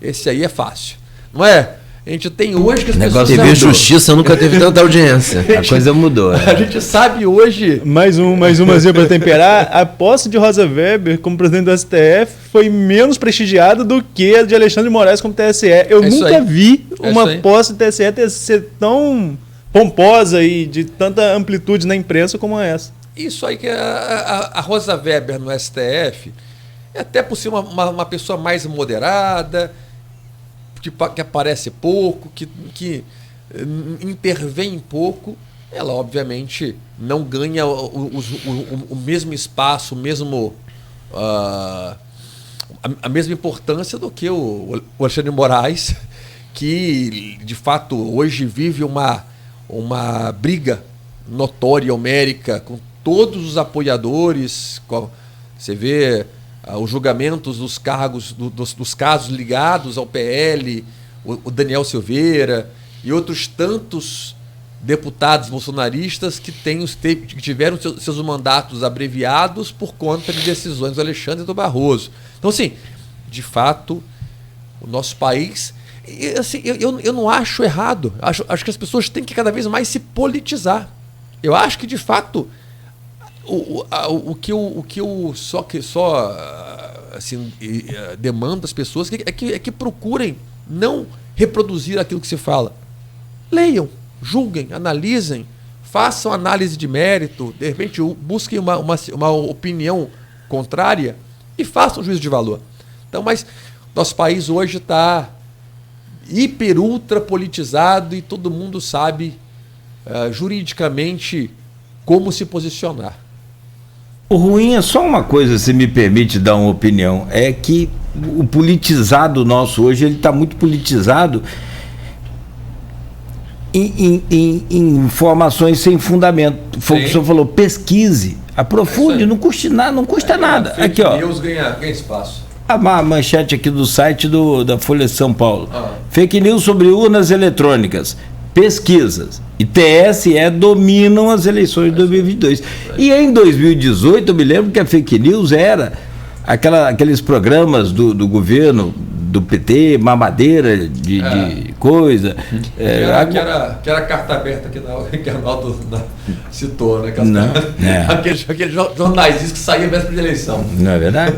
Speaker 3: Esse aí é fácil. Não é? A gente tem hoje que as pessoas...
Speaker 4: TV Justiça nunca teve tanta audiência.
Speaker 1: A coisa mudou.
Speaker 3: A gente sabe hoje...
Speaker 2: Mais uma para temperar. A posse de Rosa Weber como presidente do STF foi menos prestigiada do que a de Alexandre de Moraes como TSE. Eu nunca vi uma posse do TSE ser tão pomposa e de tanta amplitude na imprensa como essa.
Speaker 3: Isso aí que a Rosa Weber no STF, até por ser uma pessoa mais moderada, que aparece pouco, que intervém pouco, ela obviamente não ganha o mesmo espaço, a mesma importância do que o Alexandre de Moraes, que de fato hoje vive uma briga notória, homérica, com todos os apoiadores. Você vê os julgamentos dos cargos, dos casos ligados ao PL, o Daniel Silveira e outros tantos deputados bolsonaristas que tiveram seus mandatos abreviados por conta de decisões do Alexandre e do Barroso. Então, assim, de fato, o nosso país... Assim, eu não acho errado. Acho que as pessoas têm que cada vez mais se politizar. Eu acho que, de fato... O que eu só assim, demando das pessoas é que procurem não reproduzir aquilo que se fala. Leiam, julguem, analisem, façam análise de mérito, de repente busquem uma opinião contrária e façam um juízo de valor. Então, mas nosso país hoje está hiper, ultra politizado e todo mundo sabe juridicamente como se posicionar.
Speaker 1: O ruim é só uma coisa, se me permite dar uma opinião, é que o politizado nosso hoje, ele está muito politizado em informações sem fundamento. Foi o que o senhor falou, pesquise, aprofunde, não custa nada.
Speaker 3: Aqui, ó. News ganha espaço.
Speaker 1: A manchete aqui do site da Folha de São Paulo. Fake news sobre urnas eletrônicas. Pesquisas e TSE dominam as eleições de 2022. E em 2018, eu me lembro que a fake news era aqueles programas do governo, do PT, mamadeira de coisa.
Speaker 3: Que era carta aberta que o Arnaldo citou, né? Aqueles jornais que saíam véspera de eleição.
Speaker 1: Não é verdade?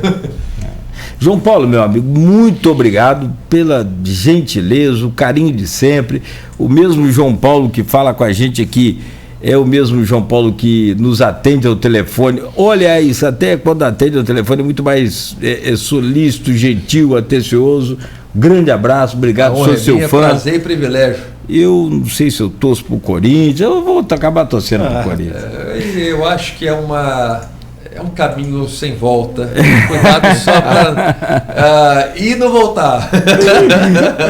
Speaker 1: João Paulo, meu amigo, muito obrigado pela gentileza, o carinho de sempre. O mesmo João Paulo que fala com a gente aqui é o mesmo João Paulo que nos atende ao telefone. Olha isso, até quando atende ao telefone é muito mais solícito, gentil, atencioso. Grande abraço, obrigado, sou seu fã.
Speaker 3: Prazer e privilégio.
Speaker 1: Eu não sei se eu torço pro Corinthians, eu vou acabar torcendo pro Corinthians.
Speaker 3: Eu acho que é um caminho sem volta. Cuidado só para ir e não voltar.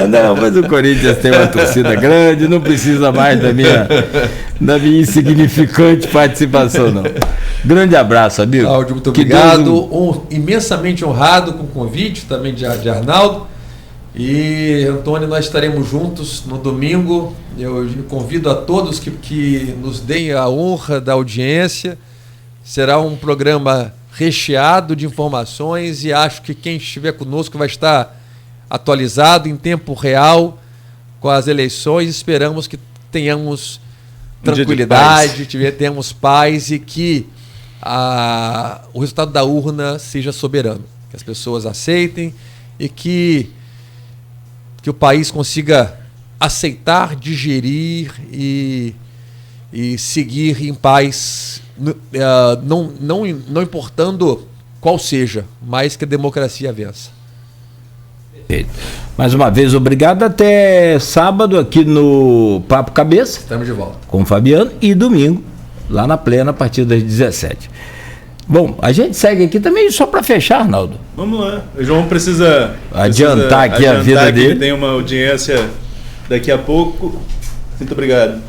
Speaker 1: Não, mas o Corinthians tem uma torcida grande, não precisa mais da minha insignificante participação, não. Grande abraço, amigo.
Speaker 3: Cláudio, muito obrigado. Imensamente honrado com o convite também de Arnaldo. E, Antônio, nós estaremos juntos no domingo. Eu convido a todos que nos deem a honra da audiência. Será um programa recheado de informações e acho que quem estiver conosco vai estar atualizado em tempo real com as eleições. Esperamos que tenhamos tranquilidade, tenhamos paz e que o resultado da urna seja soberano, que as pessoas aceitem e que o país consiga aceitar, digerir e seguir em paz, não importando qual seja, mas que a democracia vença.
Speaker 1: Perfeito. Mais uma vez, obrigado. Até sábado aqui no Papo Cabeça.
Speaker 3: Estamos de volta.
Speaker 1: Com o Fabiano. E domingo, lá na Plena, a partir das 17h. Bom, a gente segue aqui também só para fechar, Arnaldo.
Speaker 2: Vamos lá. O João precisa
Speaker 1: adiantar aqui a vida dele.
Speaker 2: Ele tem uma audiência daqui a pouco. Muito obrigado.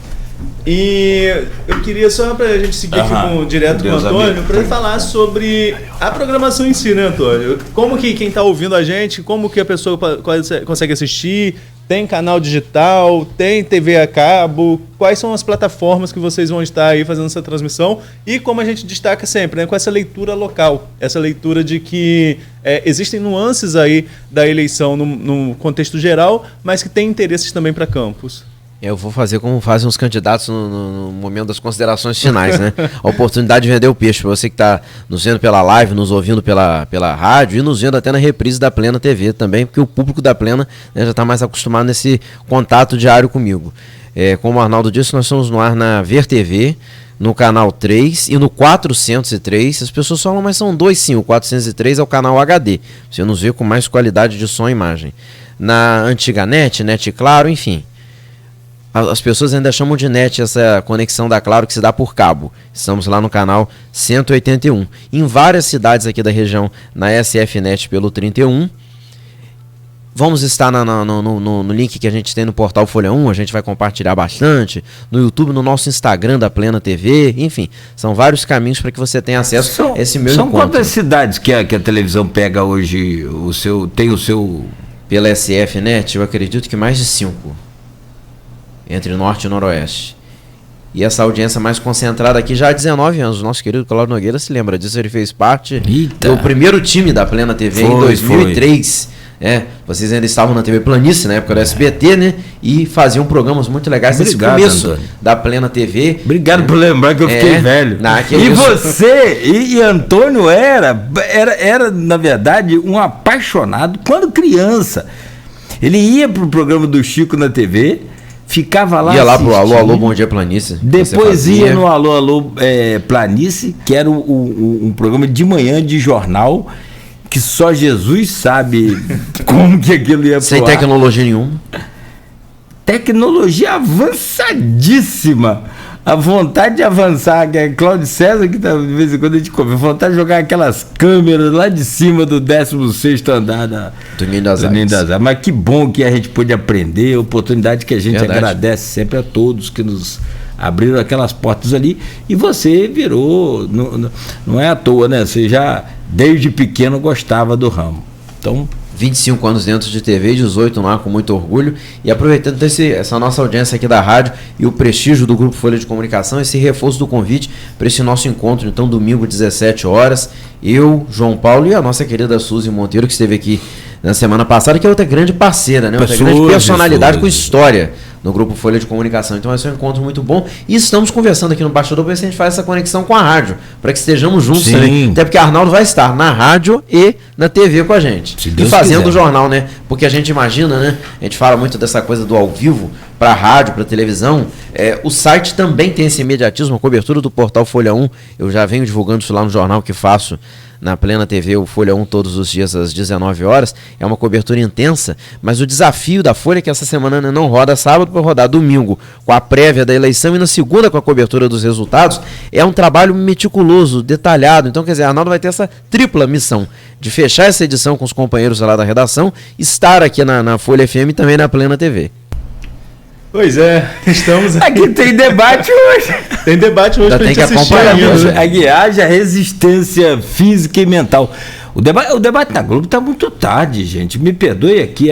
Speaker 2: E eu queria só para a gente seguir aqui direto com o Antônio, para ele falar sobre a programação em si, né, Antônio? Como que quem está ouvindo a gente, como que a pessoa consegue assistir? Tem canal digital, tem TV a cabo, quais são as plataformas que vocês vão estar aí fazendo essa transmissão? E como a gente destaca sempre, né, com essa leitura local, essa leitura de que existem nuances aí da eleição no contexto geral, mas que tem interesses também para Campos.
Speaker 4: Eu vou fazer como fazem os candidatos no momento das considerações finais, né? A oportunidade de vender o peixe para você que está nos vendo pela live, nos ouvindo pela rádio e nos vendo até na reprise da Plena TV também, porque o público da Plena, né, já está mais acostumado nesse contato diário comigo. Como o Arnaldo disse, nós estamos no ar na Ver TV, no canal 3 e no 403. As pessoas falam, mas são dois sim, o 403 é o canal HD. Você nos vê com mais qualidade de som e imagem. Na antiga NET Claro, enfim. As pessoas ainda chamam de NET essa conexão da Claro que se dá por cabo. Estamos lá no canal 181. Em várias cidades aqui da região, na SFNet pelo 31. Vamos estar no link que a gente tem no portal Folha 1, a gente vai compartilhar bastante. No YouTube, no nosso Instagram da Plena TV, enfim. São vários caminhos para que você tenha acesso a esse meu encontro.
Speaker 1: São quantas cidades que a televisão pega hoje, tem o seu...
Speaker 4: Pela SFNet, eu acredito que mais de 5. Entre Norte e Noroeste. E essa audiência mais concentrada aqui já há 19 anos. O nosso querido Cláudio Nogueira se lembra disso. Ele fez parte do primeiro time da Plena TV em 2003. Vocês ainda estavam na TV Planície, na época do SBT, né? E faziam programas muito legais nesse começo, Antônio, da Plena TV.
Speaker 1: Obrigado por lembrar que eu fiquei velho. E você, e Antônio era, na verdade, um apaixonado quando criança. Ele ia pro programa do Chico na TV... Ficava lá.
Speaker 4: Ia lá pro Alô, Bom Dia Planície.
Speaker 1: Depois ia no Alô, Planície, que era um programa de manhã de jornal, que só Jesus sabe como que aquilo ia pro
Speaker 4: Sem tecnologia nenhuma.
Speaker 1: Tecnologia avançadíssima. A vontade de avançar, que é Cláudio César, que tá, de vez em quando a gente come, a vontade de jogar aquelas câmeras lá de cima do 16º andar da
Speaker 4: Ninho das Artes.
Speaker 1: Mas que bom que a gente pôde aprender, oportunidade que a gente agradece sempre a todos que nos abriram aquelas portas ali. E você virou, não é à toa, né? Você já, desde pequeno, gostava do ramo. Então...
Speaker 4: 25 anos dentro de TV, 18 no ar, com muito orgulho. E aproveitando essa nossa audiência aqui da rádio e o prestígio do Grupo Folha de Comunicação, esse reforço do convite para esse nosso encontro, então, domingo, 17 horas. Eu, João Paulo e a nossa querida Suzy Monteiro, que esteve aqui na semana passada, que é outra grande parceira, né? Outra grande personalidade com história no Grupo Folha de Comunicação. Então vai ser um encontro muito bom. E estamos conversando aqui no bastidor para ver se a gente faz essa conexão com a rádio, para que estejamos juntos também. Até porque Arnaldo vai estar na rádio e na TV com a gente. E fazendo o jornal, né? Porque a gente imagina, né? A gente fala muito dessa coisa do ao vivo para rádio, para televisão. O site também tem esse imediatismo, a cobertura do portal Folha 1. Eu já venho divulgando isso lá no jornal que faço na Plena TV, o Folha 1, todos os dias às 19 horas. É uma cobertura intensa, mas o desafio da Folha é que essa semana não roda sábado, para rodar domingo com a prévia da eleição e na segunda com a cobertura dos resultados. É um trabalho meticuloso, detalhado. Então, quer dizer, Arnaldo vai ter essa tripla missão de fechar essa edição com os companheiros lá da redação, estar aqui na Folha FM e também na Plena TV.
Speaker 2: Pois é, estamos
Speaker 1: aqui. Tem debate hoje.
Speaker 2: Tem debate hoje
Speaker 4: pra
Speaker 2: gente assistir
Speaker 1: ainda. Aqui haja resistência física e mental. O debate na Globo está muito tarde, gente. Me perdoe aqui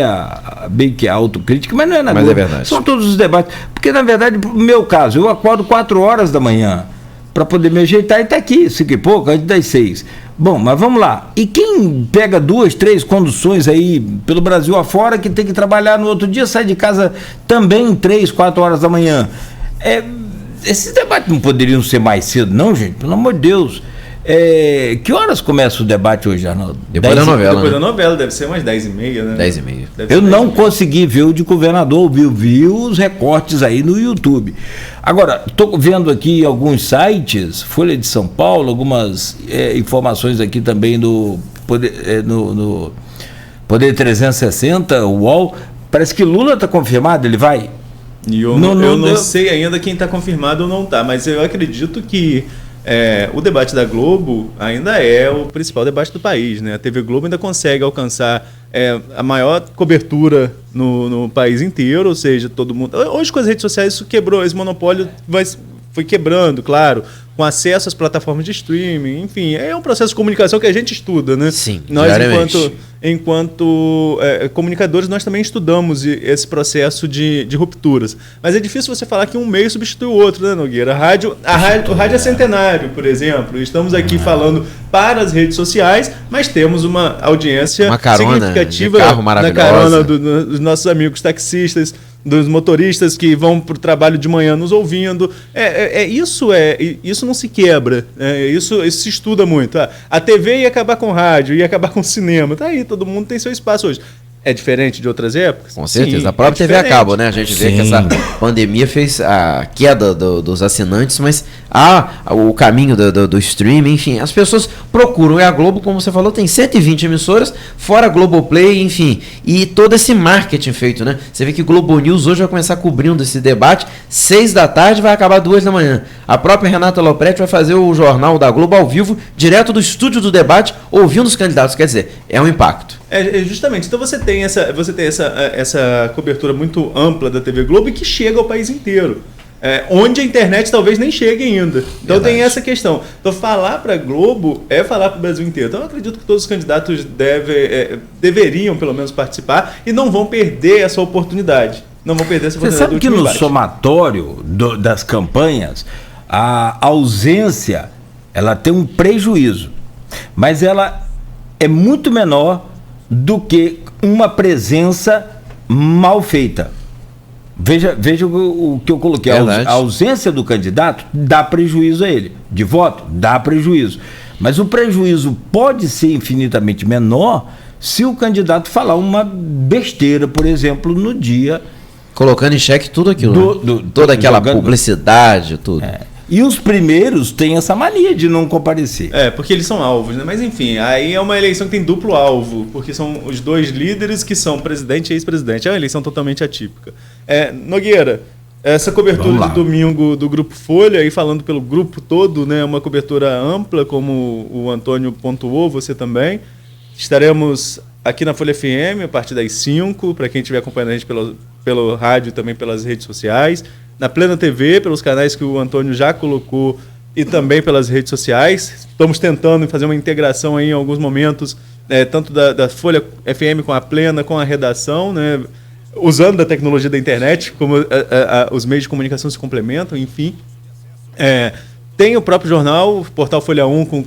Speaker 1: bem que a autocrítica, mas não é na Globo.
Speaker 4: Mas é verdade.
Speaker 1: São todos os debates. Porque, na verdade, no meu caso, eu acordo 4 horas da manhã para poder me ajeitar e tá aqui, 5 e pouco, antes das 6. Bom, mas vamos lá. E quem pega 2, 3 conduções aí pelo Brasil afora, que tem que trabalhar no outro dia, sai de casa também 3, 4 horas da manhã. Esses debates não poderiam ser mais cedo, não, gente? Pelo amor de Deus. Que horas começa o debate hoje, Arnaldo?
Speaker 4: Depois da novela.
Speaker 2: Depois da novela, deve ser umas 10h30, né?
Speaker 4: 10h30.
Speaker 1: Eu não consegui ver o de governador, vi os recortes aí no YouTube. Agora, estou vendo aqui alguns sites, Folha de São Paulo, algumas informações aqui também no Poder 360, o UOL. Parece que Lula está confirmado, ele vai?
Speaker 2: Eu não sei ainda quem está confirmado ou não está, mas eu acredito que O debate da Globo ainda é o principal debate do país, né? A TV Globo ainda consegue alcançar a maior cobertura no país inteiro, ou seja, todo mundo... Hoje com as redes sociais isso quebrou, esse monopólio foi quebrando, claro, com acesso às plataformas de streaming, enfim, é um processo de comunicação que a gente estuda, né?
Speaker 4: Sim,
Speaker 2: nós, enquanto comunicadores, nós também estudamos esse processo de rupturas. Mas é difícil você falar que um meio substitui o outro, né, Nogueira? O rádio é centenário, por exemplo. Estamos aqui falando para as redes sociais, mas temos uma audiência significativa na carona dos nossos amigos taxistas, dos motoristas que vão para o trabalho de manhã nos ouvindo. Isso não se quebra. Isso se estuda muito. A TV ia acabar com o rádio, ia acabar com o cinema. Tá aí, todo mundo tem seu espaço hoje. É diferente de outras épocas?
Speaker 4: Com certeza. Sim, a própria TV a cabo, né? A gente vê que essa pandemia fez a queda dos assinantes, mas o caminho do streaming, enfim, as pessoas procuram. E a Globo, como você falou, tem 120 emissoras, fora a Globoplay, enfim, e todo esse marketing feito, né? Você vê que o Globo News hoje vai começar cobrindo esse debate, 6 da tarde, vai acabar 2 da manhã. A própria Renata Lopretti vai fazer o jornal da Globo ao vivo, direto do estúdio do debate, ouvindo os candidatos. Quer dizer, é um impacto.
Speaker 2: Justamente. Então você tem essa cobertura muito ampla da TV Globo e que chega ao país inteiro. Onde a internet talvez nem chegue ainda. Então tem essa questão. Então falar para a Globo é falar para o Brasil inteiro. Então eu acredito que todos os candidatos deveriam pelo menos participar e não vão perder essa oportunidade.
Speaker 1: Você sabe que no somatório das campanhas, a ausência ela tem um prejuízo, mas ela é muito menor do que uma presença mal feita. Veja o que eu coloquei. A ausência do candidato dá prejuízo a ele. De voto, dá prejuízo. Mas o prejuízo pode ser infinitamente menor se o candidato falar uma besteira, por exemplo, no dia...
Speaker 4: Colocando em xeque tudo aquilo. Toda aquela publicidade, tudo.
Speaker 1: E os primeiros têm essa mania de não comparecer.
Speaker 2: Porque eles são alvos, né? Mas enfim, aí é uma eleição que tem duplo alvo, porque são os dois líderes que são presidente e ex-presidente. É uma eleição totalmente atípica. Nogueira, essa cobertura de domingo do Grupo Folha, aí falando pelo grupo todo, né? Uma cobertura ampla, como o Antônio pontuou, você também. Estaremos aqui na Folha FM a partir das 5, para quem estiver acompanhando a gente pelo rádio e também pelas redes sociais. Na Plena TV, pelos canais que o Antônio já colocou e também pelas redes sociais. Estamos tentando fazer uma integração aí em alguns momentos, tanto da Folha FM com a Plena, com a redação, né, usando a tecnologia da internet, como os meios de comunicação se complementam, enfim. Tem o próprio jornal, o portal Folha 1, com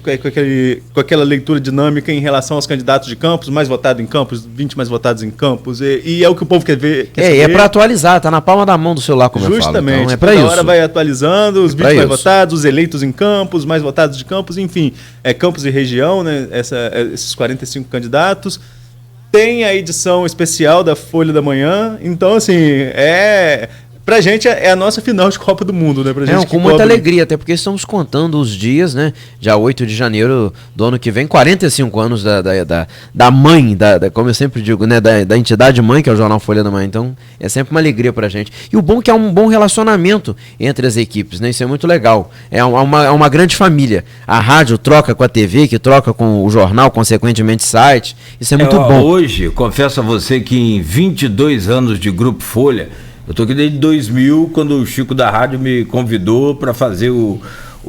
Speaker 2: aquela leitura dinâmica em relação aos candidatos de Campos, mais votado em Campos, 20 mais votados em Campos, e é o que o povo quer ver.
Speaker 4: É para atualizar, tá na palma da mão do celular, como
Speaker 2: Justamente,
Speaker 4: eu falo. Então,
Speaker 2: é para isso. Hora vai atualizando, os 20 mais votados, os eleitos em Campos, mais votados de Campos, enfim, Campos e região, né, esses 45 candidatos. Tem a edição especial da Folha da Manhã, então assim, pra gente é a nossa final de Copa do Mundo, né? Pra gente
Speaker 4: com muita alegria, até porque estamos contando os dias, né? Dia 8 de janeiro do ano que vem, 45 anos da mãe, como eu sempre digo, né? Da entidade mãe, que é o jornal Folha da Manhã. Então, é sempre uma alegria pra gente. E o bom é que é um bom relacionamento entre as equipes, né? Isso é muito legal. É uma grande família. A rádio troca com a TV, que troca com o jornal, consequentemente site. Isso é muito bom.
Speaker 1: Hoje, confesso a você que em 22 anos de Grupo Folha, eu estou aqui desde 2000, quando o Chico da Rádio me convidou para fazer o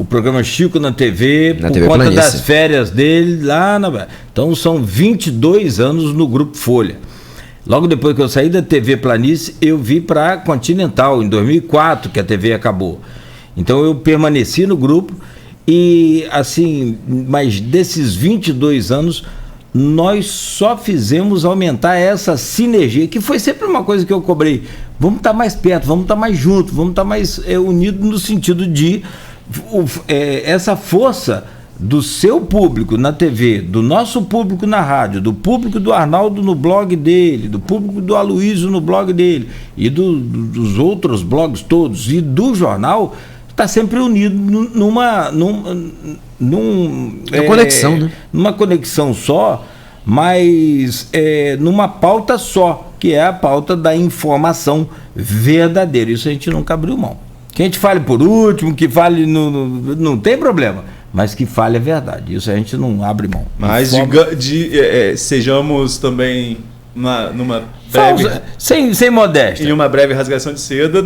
Speaker 1: programa Chico na TV, por conta Planície. Das férias dele lá na... Então são 22 anos no Grupo Folha. Logo depois que eu saí da TV Planície, eu vi para a Continental, em 2004, que a TV acabou. Então eu permaneci no grupo e, assim, mas desses 22 anos... nós só fizemos aumentar essa sinergia, que foi sempre uma coisa que eu cobrei. Vamos estar mais perto, vamos estar mais juntos, vamos estar mais unidos no sentido de essa força do seu público na TV, do nosso público na rádio, do público do Arnaldo no blog dele, do público do Aloysio no blog dele, e dos outros blogs todos, e do jornal, está sempre unido numa
Speaker 4: conexão, né?
Speaker 1: Numa conexão só, mas numa pauta só, que é a pauta da informação verdadeira. Isso a gente nunca abriu mão. Que a gente fale por último, que fale. Não tem problema. Mas que fale a verdade. Isso a gente não abre mão.
Speaker 2: Mas sejamos também numa breve.
Speaker 1: Sem modéstia.
Speaker 2: Em uma breve rasgação de seda.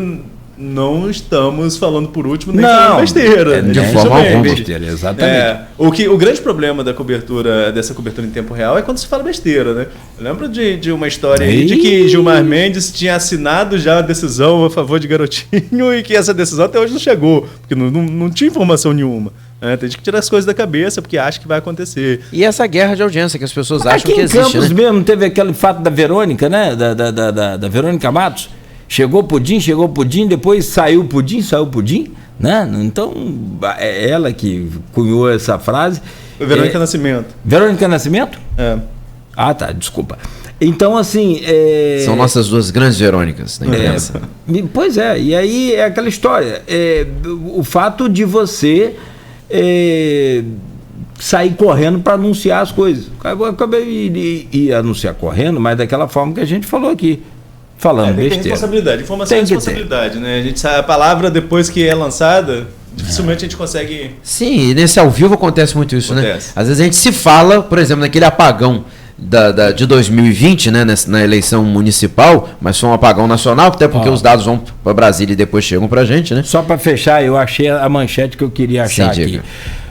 Speaker 2: Não estamos falando por último, nem falando besteira.
Speaker 1: De forma alguma besteira, exatamente.
Speaker 2: O grande problema dessa cobertura em tempo real é quando se fala besteira, né? Eu lembro de uma história aí de que Gilmar Mendes tinha assinado já a decisão a favor de Garotinho e que essa decisão até hoje não chegou, porque não tinha informação nenhuma. Tem gente que tira as coisas da cabeça porque acha que vai acontecer.
Speaker 4: E essa guerra de audiência que as pessoas acham que existe,
Speaker 1: aqui em Campos mesmo teve aquele fato da Verônica, né? Da Verônica Matos. Chegou pudim, depois saiu pudim, né? Então, é ela que cunhou essa frase.
Speaker 2: Verônica Nascimento.
Speaker 1: Verônica Nascimento?
Speaker 2: É.
Speaker 1: Ah, tá, desculpa. Então, assim...
Speaker 4: São nossas duas grandes Verônicas da imprensa.
Speaker 1: Pois é, e aí é aquela história. O fato de você sair correndo para anunciar as coisas. Eu acabei de anunciar correndo, mas daquela forma que a gente falou aqui. Falando
Speaker 2: tem
Speaker 1: besteira.
Speaker 2: Responsabilidade. Informação é responsabilidade, né? A gente sabe, a palavra, depois que é lançada, dificilmente a gente consegue...
Speaker 4: Sim, e nesse ao vivo acontece muito isso, né? Às vezes a gente se fala, por exemplo, naquele apagão de 2020, né? Na eleição municipal, mas foi um apagão nacional, até porque os dados vão para Brasília e depois chegam para a gente, né?
Speaker 1: Só para fechar, eu achei a manchete que eu queria achar. Sim, aqui. Diga.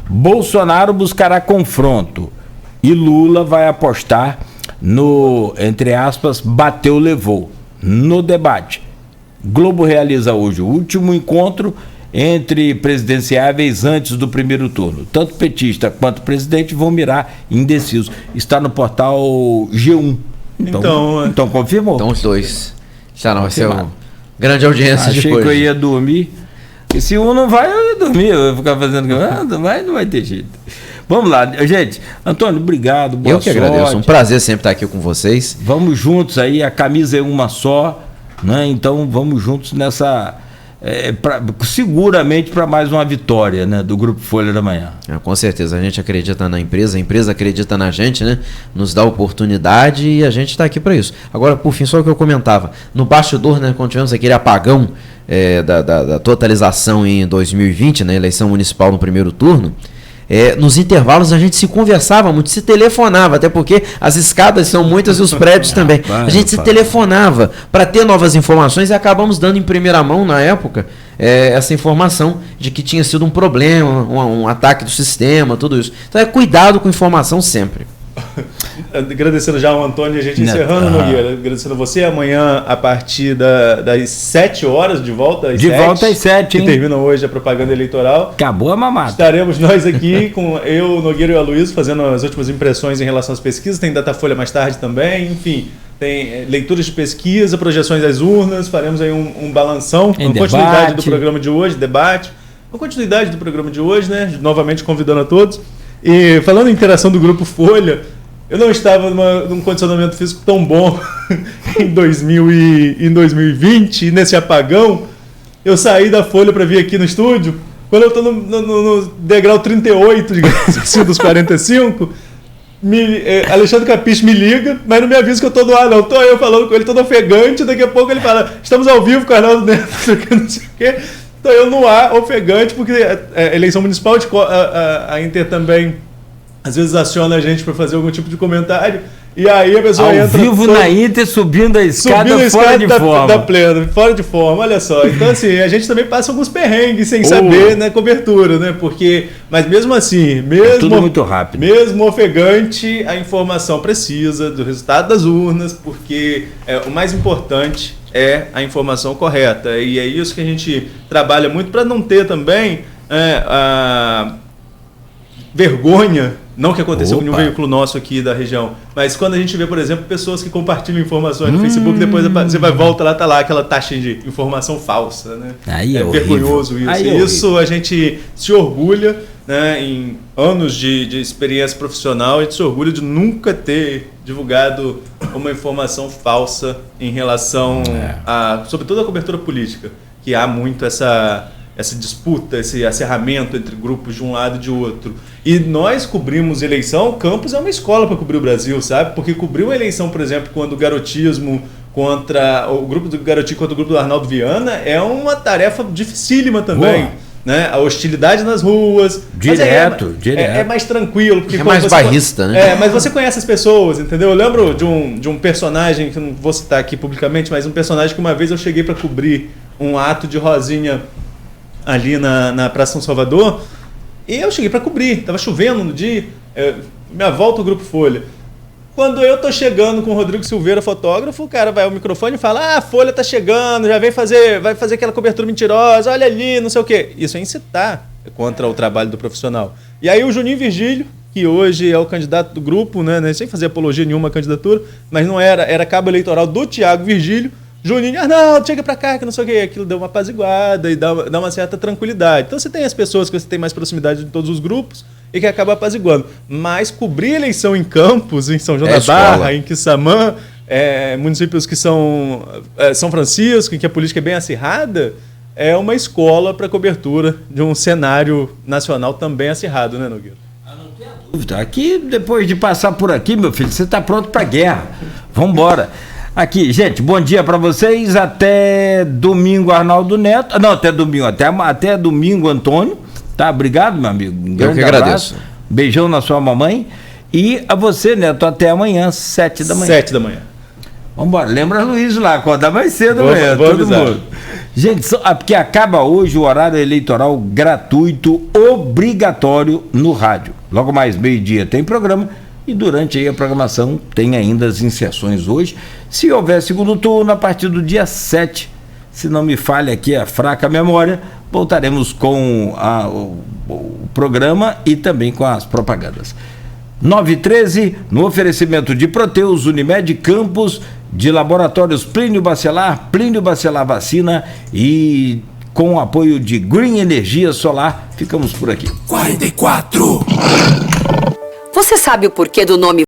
Speaker 1: Bolsonaro buscará confronto e Lula vai apostar no, entre aspas, bateu, levou. No debate, Globo realiza hoje o último encontro entre presidenciáveis antes do primeiro turno. Tanto petista quanto presidente vão mirar indecisos. Está no portal G1. Então confirmou?
Speaker 4: Então os dois. Já não vai ser uma grande audiência
Speaker 1: depois. Achei que eu ia dormir. E se um não vai, eu ia dormir. Eu ia ficar fazendo... não vai ter jeito. Vamos lá, gente. Antônio, obrigado. Boa sorte.
Speaker 4: Eu que agradeço. Um prazer sempre estar aqui com vocês.
Speaker 1: Vamos juntos aí. A camisa é uma só, né? Então vamos juntos nessa... seguramente para mais uma vitória, né, do Grupo Folha da Manhã.
Speaker 4: Com certeza. A gente acredita na empresa, a empresa acredita na gente, né? Nos dá oportunidade e a gente está aqui para isso. Agora, por fim, só o que eu comentava. No bastidor, né, quando tivemos aquele apagão da totalização em 2020, na eleição municipal no primeiro turno, nos intervalos a gente se conversava muito, se telefonava, até porque as escadas são muitas e os prédios também. A gente se telefonava para ter novas informações e acabamos dando em primeira mão, na época, essa informação de que tinha sido um problema, um ataque do sistema, tudo isso. Então cuidado com informação sempre.
Speaker 2: Agradecendo já ao Antônio, a gente encerrando, Nogueira. Agradecendo você. Amanhã, a partir das 7 horas, de volta às 7.
Speaker 1: Volta às 7, hein?
Speaker 2: Que termina hoje a propaganda eleitoral.
Speaker 1: Acabou a mamata.
Speaker 2: Estaremos nós aqui, com eu, o Nogueira e o Aloysio, fazendo as últimas impressões em relação às pesquisas. Tem Datafolha mais tarde também. Enfim, tem leituras de pesquisa, projeções das urnas. Faremos aí um balanção, uma continuidade do programa de hoje, debate. Uma continuidade do programa de hoje, né? Novamente convidando a todos. E falando em interação do Grupo Folha, eu não estava num condicionamento físico tão bom em 2020, e nesse apagão, eu saí da Folha para vir aqui no estúdio. Quando eu estou no degrau 38, digamos assim, dos 45, Alexandre Capiche me liga, mas não me avisa que eu estou no ar, não. Estou eu falando com ele, todo ofegante, daqui a pouco ele fala, estamos ao vivo com o Arnaldo Neto, não sei o quê. Estou eu no ar, ofegante, porque a eleição municipal, a Inter também, às vezes, aciona a gente para fazer algum tipo de comentário, e aí a pessoa entra...
Speaker 1: Ao vivo na Inter, subindo a escada fora de forma.
Speaker 2: Da plena, fora de forma, olha só. Então, assim, a gente também passa alguns perrengues sem saber, né, cobertura, né, porque... Mas mesmo assim,
Speaker 1: tudo muito rápido.
Speaker 2: Mesmo ofegante, a informação precisa do resultado das urnas, porque o mais importante é a informação correta. E é isso que a gente trabalha muito para não ter também a vergonha, não que aconteceu com nenhum veículo nosso aqui da região, mas quando a gente vê, por exemplo, pessoas que compartilham informações no Facebook, depois você volta lá, tá lá aquela taxa de informação falsa, né?
Speaker 1: Aí
Speaker 2: é vergonhoso isso.
Speaker 1: Aí
Speaker 2: e isso a gente se orgulha, né, em anos de experiência profissional, a gente se orgulha de nunca ter divulgado uma informação falsa em relação sobretudo a cobertura política, que há muito essa disputa, esse acerramento entre grupos de um lado e de outro. E nós cobrimos eleição, Campos é uma escola para cobrir o Brasil, sabe? Porque cobrir uma eleição, por exemplo, quando o garotismo contra o grupo do Garotinho, contra o grupo do Arnaldo Viana, é uma tarefa dificílima também. Né? A hostilidade nas ruas.
Speaker 1: Direto.
Speaker 2: É mais tranquilo. Porque,
Speaker 4: mais bairrista, né?
Speaker 2: Mas você conhece as pessoas, entendeu? Eu lembro de um personagem, que eu não vou citar aqui publicamente, mas um personagem que uma vez eu cheguei para cobrir um ato de Rosinha ali na Praça São Salvador, e eu cheguei para cobrir. Tava chovendo no dia, minha volta ao Grupo Folha. Quando eu tô chegando com o Rodrigo Silveira, fotógrafo, o cara vai ao microfone e fala: a Folha tá chegando, já vai fazer aquela cobertura mentirosa, olha ali, não sei o quê. Isso é incitar contra o trabalho do profissional. E aí o Juninho Virgílio, que hoje é o candidato do grupo, né, sem fazer apologia nenhuma à candidatura, mas não era cabo eleitoral do Thiago Virgílio, Juninho, Arnaldo, chega pra cá, que não sei o quê. Aquilo deu uma apaziguada e dá uma certa tranquilidade. Então você tem as pessoas que você tem mais proximidade de todos os grupos e que acaba apaziguando. Mas cobrir eleição em Campos, em São João da Barra, em Quissamã, municípios que são São Francisco, em que a política é bem acirrada, é uma escola para cobertura de um cenário nacional também acirrado, né, Nogueira?
Speaker 1: Não tenha dúvida. Aqui, depois de passar por aqui, meu filho, você está pronto para guerra. Vamos embora. Aqui, gente, bom dia para vocês. Até domingo, Arnaldo Neto. Não, até domingo. Até domingo, Antônio. Tá? Obrigado, meu amigo.
Speaker 4: Eu que agradeço.
Speaker 1: Beijão na sua mamãe. E a você, Neto, até amanhã, 7 da manhã.
Speaker 2: 7 da manhã.
Speaker 1: Vambora. Lembra Luiz lá, acordar mais cedo amanhã.
Speaker 2: Vou
Speaker 1: todo
Speaker 2: avisar.
Speaker 1: mundo. Gente, porque acaba hoje o horário eleitoral gratuito, obrigatório no rádio. Logo mais meio-dia tem programa. E durante aí a programação tem ainda as inserções hoje. Se houver segundo turno, a partir do dia 7, se não me falha aqui a fraca memória, voltaremos com o programa e também com as propagandas. 9h13, no oferecimento de Proteus, Unimed Campos, de Laboratórios Plínio Bacelar Vacina e com o apoio de Green Energia Solar, ficamos por aqui.
Speaker 5: 44. Você sabe o porquê do nome